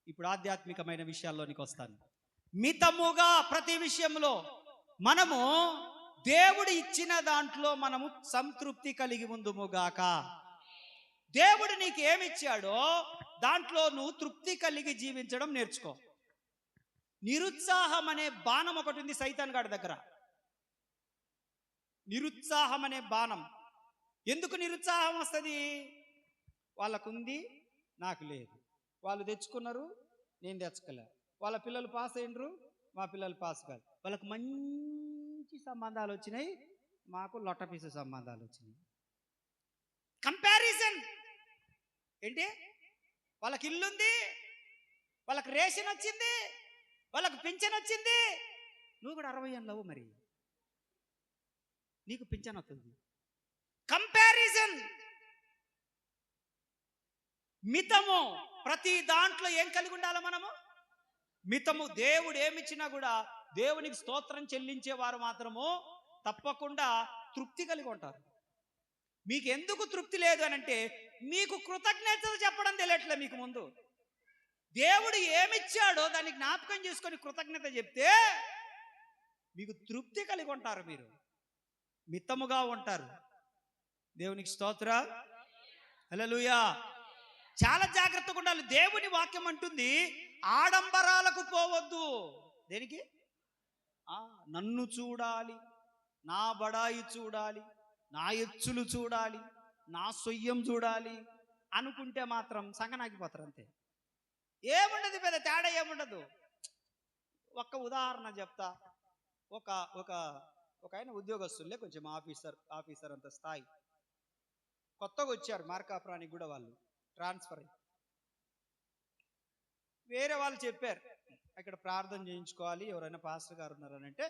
ఇప్పుడు ఆధ్యాత్మికమైన విషయాల్లోనికి వస్తాను. మితముగా ప్రతి విషయంలో మనము దేవుడు ఇచ్చిన దాంట్లో మనము సంతృప్తి కలిగి ఉందుముగాక. దేవుడు నీకు ఏమిచ్చాడో దాంట్లో నువ్వు తృప్తి కలిగి జీవించడం నేర్చుకో. నిరుత్సాహం అనే బాణం ఒకటి ఉంది సైతాన్ గాడి దగ్గర. నిరుత్సాహం అనే బాణం. ఎందుకు నిరుత్సాహం వస్తుంది? వాళ్ళకుంది, నాకు లేదు. వాళ్ళు తెచ్చుకున్నారు, నేను తెచ్చుకోలే. వాళ్ళ పిల్లలు పాస్ అయినరు, మా పిల్లలు పాస్ కాదు. వాళ్ళకు మంచి సంబంధాలు వచ్చినాయి, మాకు లొట్టపీసు సంబంధాలు వచ్చినాయి. కంపారిజన్ ఏంటి? వాళ్ళకి ఇల్లుంది, వాళ్ళకి రేషన్ వచ్చింది, వాళ్ళకు పింఛన్ వచ్చింది. నువ్వు కూడా 60 ఏళ్ళవు, మరి నీకు పింఛన్ వస్తుంది. కంపారిజన్. మితము. ప్రతి దాంట్లో ఏం కలిగి ఉండాలి మనము? మితము. దేవుడు ఏమిచ్చినా కూడా దేవునికి స్తోత్రం చెల్లించేవారు మాత్రము తప్పకుండా తృప్తి కలిగి ఉంటారు. మీకు ఎందుకు తృప్తి లేదు అని అంటే మీకు కృతజ్ఞతలు చెప్పడం తెలియట్లే. మీకు ముందు దేవుడు ఏమిచ్చాడో దాన్ని జ్ఞాపకం చేసుకొని కృతజ్ఞత చెప్తే మీకు తృప్తి కలిగి ఉంటారు, మీరు మితముగా ఉంటారు. దేవునికి స్తోత్ర. హల్లెలూయా. చాలా జాగ్రత్తగా ఉండాలి. దేవుని వాక్యం అంటుంది ఆడంబరాలకు పోవద్దు. దేనికి? నన్ను చూడాలి, నా బడాయి చూడాలి, నా ఎచ్చులు చూడాలి, నా సొయ్యం చూడాలి అనుకుంటే మాత్రం సంగనాగిపోతారు. అంతే, ఏముండదు, పెద్ద తేడా ఏముండదు. ఒక్క ఉదాహరణ చెప్తా. ఒక ఒక ఒక ఆయన ఉద్యోగస్తులే, కొంచెం ఆఫీసర్ అంత స్థాయి. కొత్తగా వచ్చారు మార్కాపురానికి కూడా. వాళ్ళు ట్రాన్స్ఫర్ అయ్యి వేరే వాళ్ళు చెప్పారు ఇక్కడ ప్రార్థన చేయించుకోవాలి, ఎవరైనా పాస్టర్ గారు ఉన్నారని. అంటే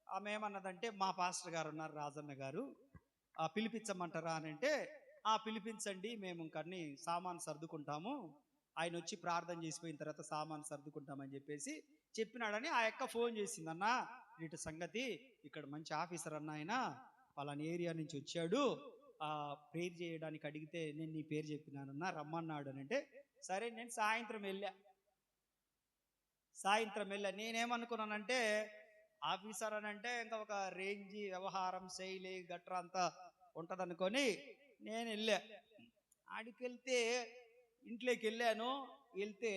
ఆమె ఏమన్నదంటే, మా పాస్టర్ గారు ఉన్నారు, రాజన్న గారు, పిలిపించమంటారా అని. అంటే పిలిపించండి, మేము కన్నీ సామాను సర్దుకుంటాము, ఆయన వచ్చి ప్రార్థన చేసిపోయిన తర్వాత సామాను సర్దుకుంటామని చెప్పేసి చెప్పినాడని ఆ యొక్క ఫోన్ చేసింది. అన్న వీటి సంగతి, ఇక్కడ మంచి ఆఫీసర్ అన్న, ఆయన పలానా ఏరియా నుంచి వచ్చాడు, ప్రేర్ చేయడానికి అడిగితే నేను నీ పేరు చెప్పినానన్నా, రమ్మన్నాడు అని. అంటే సరే, నేను సాయంత్రం వెళ్ళా. నేనేమనుకున్నానంటే ఆఫీసర్ అని అంటే ఇంకా ఒక రేంజ్ వ్యవహారం శైలి గట్రా అంతా ఉంటుంది అనుకొని నేను వెళ్ళా. ఆడికి వెళ్తే ఇంట్లోకి వెళ్ళాను. వెళ్తే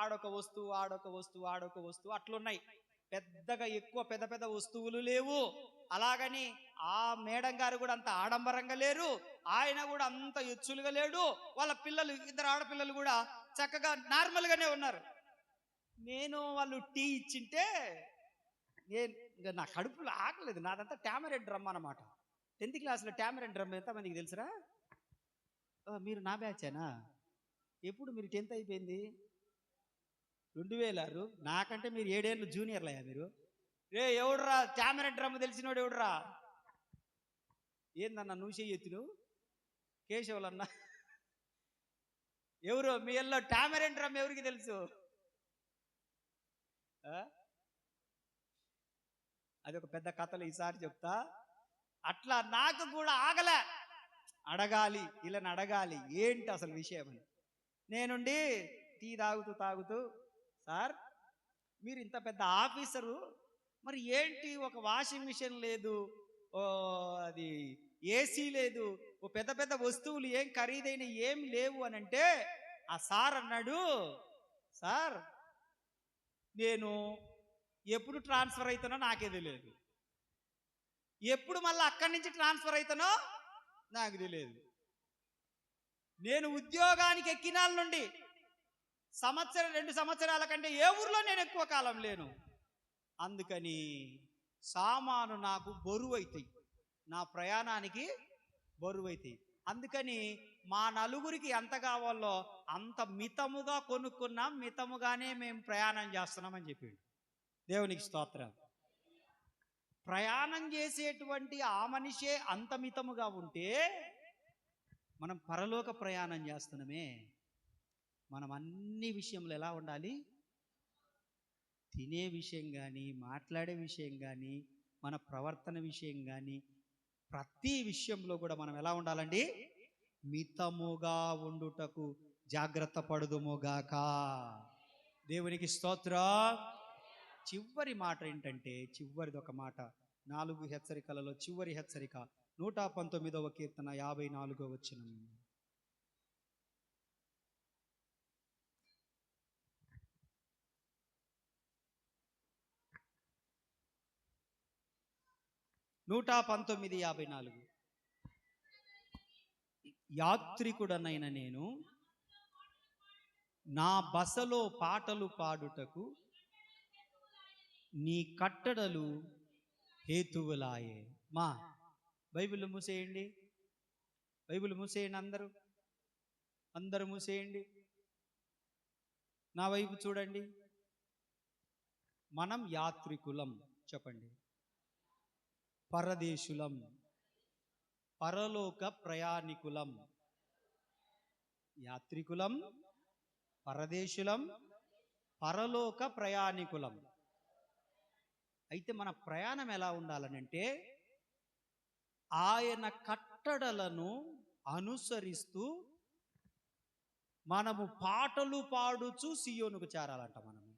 ఆడొక వస్తువు అట్లున్నాయి. పెద్దగా ఎక్కువ పెద్ద పెద్ద వస్తువులు లేవు. అలాగని ఆ మేడం గారు కూడా అంత ఆడంబరంగా లేరు, ఆయన కూడా అంత ఎచ్చులుగా లేడు. వాళ్ళ పిల్లలు, 2 ఆడపిల్లలు కూడా చక్కగా నార్మల్గానే ఉన్నారు. నేను వాళ్ళు టీ ఇచ్చింటే ఇంకా నా కడుపులో ఆకలేదు. నాదంతా టామరెడ్ డ్రమ్ అన్నమాట. 10th క్లాస్లో టామరెడ్ డ్రమ్ ఎంతమందికి తెలుసురా? మీరు నా బ్యాచేనా? ఎప్పుడు మీరు 10th అయిపోయింది? 2006. నాకంటే మీరు 7 ఏళ్ళు జూనియర్లయ్యా మీరు. ఎవడురా టామరెడ్ డ్రమ్ తెలిసినోడు ఎవడురా? ఏందన్నా నువ్వు చెయ్యొచ్చు, నువ్వు కేశవులన్నా ఎవరు? మీ ఎల్లో టామరెడ్ డ్రమ్ ఎవరికి తెలుసు? అదొక పెద్ద కథలు, ఈసారి చెప్తా. అట్లా నాకు కూడా ఆగలే, అడగాలి, వీళ్ళని అడగాలి ఏంటి అసలు విషయం అని. నేనుండి టీ తాగుతూ సార్, మీరు ఇంత పెద్ద ఆఫీసరు, మరి ఏంటి ఒక వాషింగ్ మిషన్ లేదు, అది ఏసీ లేదు, ఓ పెద్ద పెద్ద వస్తువులు ఏం ఖరీదైన ఏం లేవు అని. అంటే ఆ సార్ అన్నాడు, సార్ నేను ఎప్పుడు ట్రాన్స్ఫర్ అవుతానో నాకే తెలియదు, ఎప్పుడు మళ్ళీ అక్కడి నుంచి ట్రాన్స్ఫర్ అవుతానో నాకు తెలియదు. నేను ఉద్యోగానికి ఎక్కినాల నుండి 1-2 సంవత్సరాల కంటే ఏ ఊర్లో నేను ఎక్కువ కాలం లేను. అందుకని సామాను నాకు బరువు అవుతాయి, నా ప్రయాణానికి బరువు అవుతాయి. అందుకని మా నలుగురికి ఎంత కావాలో అంత మితముగా కొనుక్కున్నాం, మితముగానే మేము ప్రయాణం చేస్తున్నామని చెప్పిండు. దేవునికి స్తోత్రం. ప్రయాణం చేసేటువంటి ఆ మనిషే అంత మితముగా ఉంటే మనం పరలోక ప్రయాణం చేస్తున్నామే. మనం అన్ని విషయంలో ఎలా ఉండాలి? తినే విషయం కానీ, మాట్లాడే విషయం కానీ, మన ప్రవర్తన విషయం కానీ, ప్రతి విషయంలో కూడా మనం ఎలా ఉండాలండి? మితముగా ఉండుటకు జాగ్రత్త పడుదుముగాక. దేవునికి స్తోత్రం. చివరి మాట ఏంటంటే, చివరిది ఒక మాట 4 హెచ్చరికలలో చివరి హెచ్చరిక 119వ కీర్తన 54వ వచనం. నూట 19:54. యాత్రికుడనైన నేను నా బసలో పాటలు పాడుటకు నీ కట్టడలు హేతువులాయే. మా బైబిల్ మూసేయండి, బైబిల్ మూసేయండి, అందరూ మూసేయండి. నా వైపు చూడండి. మనం యాత్రికులం, చెప్పండి. పరదేశులం, పరలోక ప్రయాణికులం. యాత్రికులం, పరదేశులం, పరలోక ప్రయాణికులం. అయితే మన ప్రయాణం ఎలా ఉండాలనంటే ఆయన కట్టడలను అనుసరిస్తూ మనము పాటలు పాడుచు సియోనుకు చేరాలంట. మనము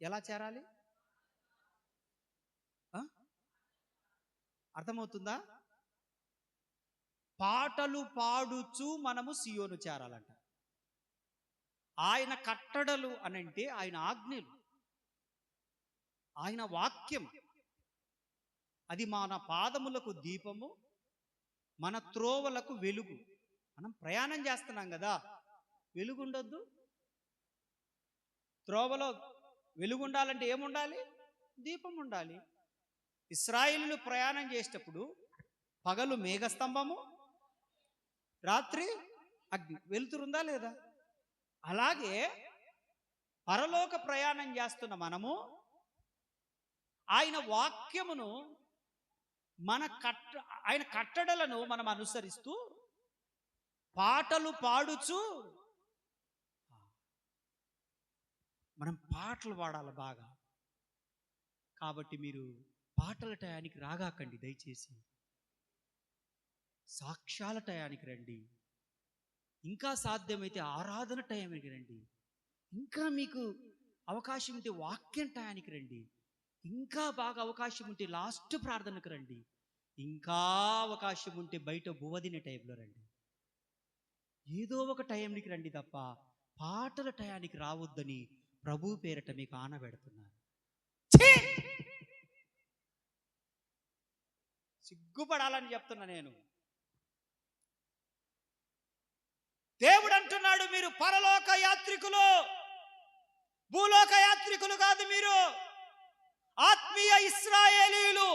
ఎలా చేరాలి? అర్థమవుతుందా? పాటలు పాడుచు మనము సియోను చేరాలంట. ఆయన కట్టడలు అనంటే ఆయన ఆజ్ఞలు, ఆయన వాక్యం. అది మన పాదములకు దీపము, మన త్రోవలకు వెలుగు. మనం ప్రయాణం చేస్తున్నాం కదా, వెలుగు ఉండొద్దు? త్రోవలో వెలుగు ఉండాలంటే ఏముండాలి? దీపం ఉండాలి. ఇశ్రాయేలీయులు ప్రయాణం చేసేటప్పుడు పగలు మేఘస్తంభము, రాత్రి అగ్ని. వెలుతురుందా లేదా? అలాగే పరలోక ప్రయాణం చేస్తున్న మనము ఆయన వాక్యమును, ఆయన కట్టడలను మనం అనుసరిస్తూ పాటలు పాడుచు మనం పాటలు పాడాలి బాగా. కాబట్టి మీరు పాటల టయానికి రాగాకండి, దయచేసి సాక్ష్యాల టయానికి రండి. ఇంకా సాధ్యమైతే ఆరాధన టయానికి రండి. ఇంకా మీకు అవకాశం ఉంటే వాక్యం టయానికి రండి. ఇంకా బాగా అవకాశం ఉంటే లాస్ట్ ప్రార్థనకు రండి. ఇంకా అవకాశం ఉంటే బయట బువ్వదినే టైంలో రండి. ఏదో ఒక టైంకి రండి తప్ప పాటల టయానికి రావద్దని ప్రభు పేరట మీకు ఆనబెడుతున్నారు. సిగ్గుపడాలని చెప్తున్నా నేను. దేవుడు అంటున్నాడు, మీరు పరలోక యాత్రికులు, భూలోక యాత్రికులు కాదు. మీరు ఆత్మీయ ఇశ్రాయేలీయులు.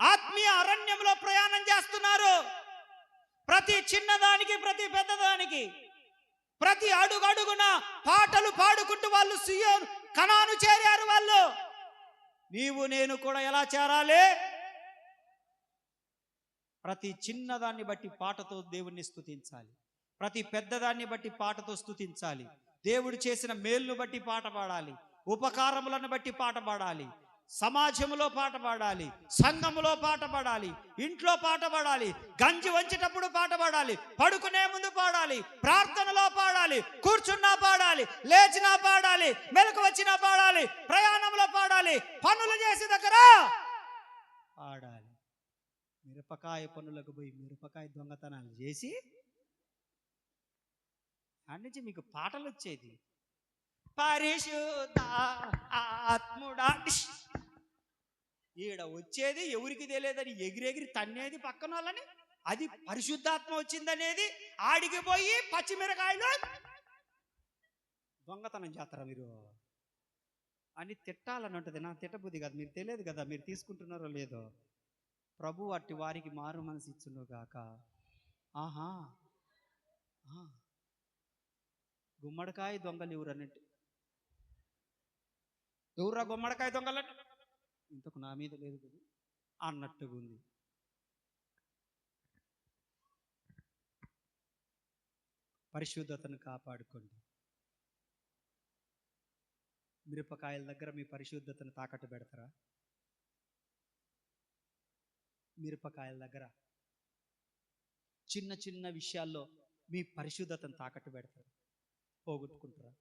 ఆత్మీయ అరణ్యంలో ప్రయాణం చేస్తున్నారు. ప్రతి చిన్నదానికి, ప్రతి పెద్దదానికి, ప్రతి అడుగడుగున పాటలు పాడుకుంటూ వాళ్ళు సియోను, కనాను చేరారు వాళ్ళు. నీవు నేను కూడా ఎలా చేరాలి? ప్రతి చిన్నదాన్ని బట్టి పాటతో దేవుణ్ణి స్తుతించాలి. ప్రతి పెద్దదాన్ని బట్టి పాటతో స్తుతించాలి. దేవుడు చేసిన మేలును బట్టి పాట పాడాలి. ఉపకారములను బట్టి పాట పాడాలి. సమాజంలో పాట పాడాలి, సంఘములో పాట పాడాలి, ఇంట్లో పాట పాడాలి, గంజి వంచేటప్పుడు పాట పాడాలి, పడుకునే ముందు పాడాలి, ప్రార్థనలో పాడాలి, కూర్చున్నా పాడాలి, లేచినా పాడాలి, మెలకు వచ్చినా పాడాలి, ప్రయాణంలో పాడాలి, పనులు చేసే దగ్గర పాడాలి. మిరపకాయ పనులకు పోయి మిరపకాయ దొంగతనాలు చేసి అక్కడి నుంచి మీకు పాటలు వచ్చేది. పరిశుద్ధ ఆత్ముడా ఈడ వచ్చేది ఎవరికి తెలియదని ఎగిరెగిరి తన్నేది పక్కన వాళ్ళని. అది పరిశుద్ధాత్మ వచ్చిందనేది ఆడికి పోయి పచ్చిమిరకాయలు దొంగతనం చేస్తారా మీరు అని తిట్టాలని ఉంటుంది. నాకు తిట్టబుద్ధి కాదు, మీకు తెలియదు కదా, మీరు తీసుకుంటున్నారో లేదో. ప్రభు అట్టి వారికి మారు మనసు ఇచ్చును గాక. ఆహా, గుమ్మడికాయ దొంగలు ఎవరు అన్నట్టు, ఎవరా గుమ్మడికాయ దొంగలు ఇంతకు నా మీద లేదు కదా అన్నట్టుగా ఉంది. పరిశుద్ధతను కాపాడుకోండి. మిరపకాయల దగ్గర మీ పరిశుద్ధతను తాకట్టు పెడతారా? మిరపకాయల దగ్గర చిన్న చిన్న విషయాల్లో మీ పరిశుద్ధతను తాకట్టు పెడతారు, పోగొట్టుకుంటారా?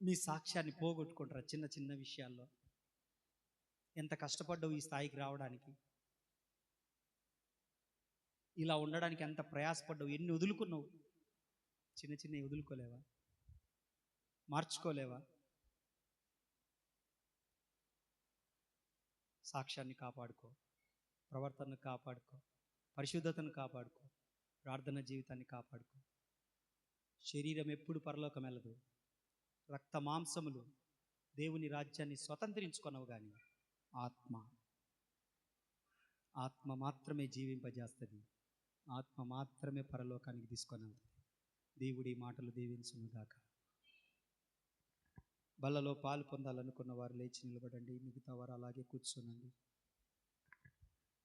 మీ సాక్ష్యాన్ని పోగొట్టుకుంటారా చిన్న చిన్న విషయాల్లో? ఎంత కష్టపడ్డావు ఈ స్థాయికి రావడానికి, ఇలా ఉండడానికి ఎంత ప్రయాసపడ్డావు, ఎన్ని వదులుకున్నావు, చిన్న చిన్న వదులుకోలేవా? మార్చుకోలేవా? సాక్ష్యాన్ని కాపాడుకో, ప్రవర్తనను కాపాడుకో, పరిశుద్ధతను కాపాడుకో, ప్రార్థన జీవితాన్ని కాపాడుకో. శరీరం ఎప్పుడు పరలోకం వెళ్ళదు. రక్త మాంసములు దేవుని రాజ్యాన్ని స్వతంత్రించుకున్నావు, కానీ ఆత్మ మాత్రమే జీవింపజేస్తుంది. ఆత్మ మాత్రమే పరలోకానికి తీసుకొని వెళ్తుంది. దేవుడి మాటలు దీవించునుగాక. బల్లలో పాలు పొందాలనుకున్న వారు లేచి నిలబడండి. మిగతా వారు అలాగే కూర్చోనండి.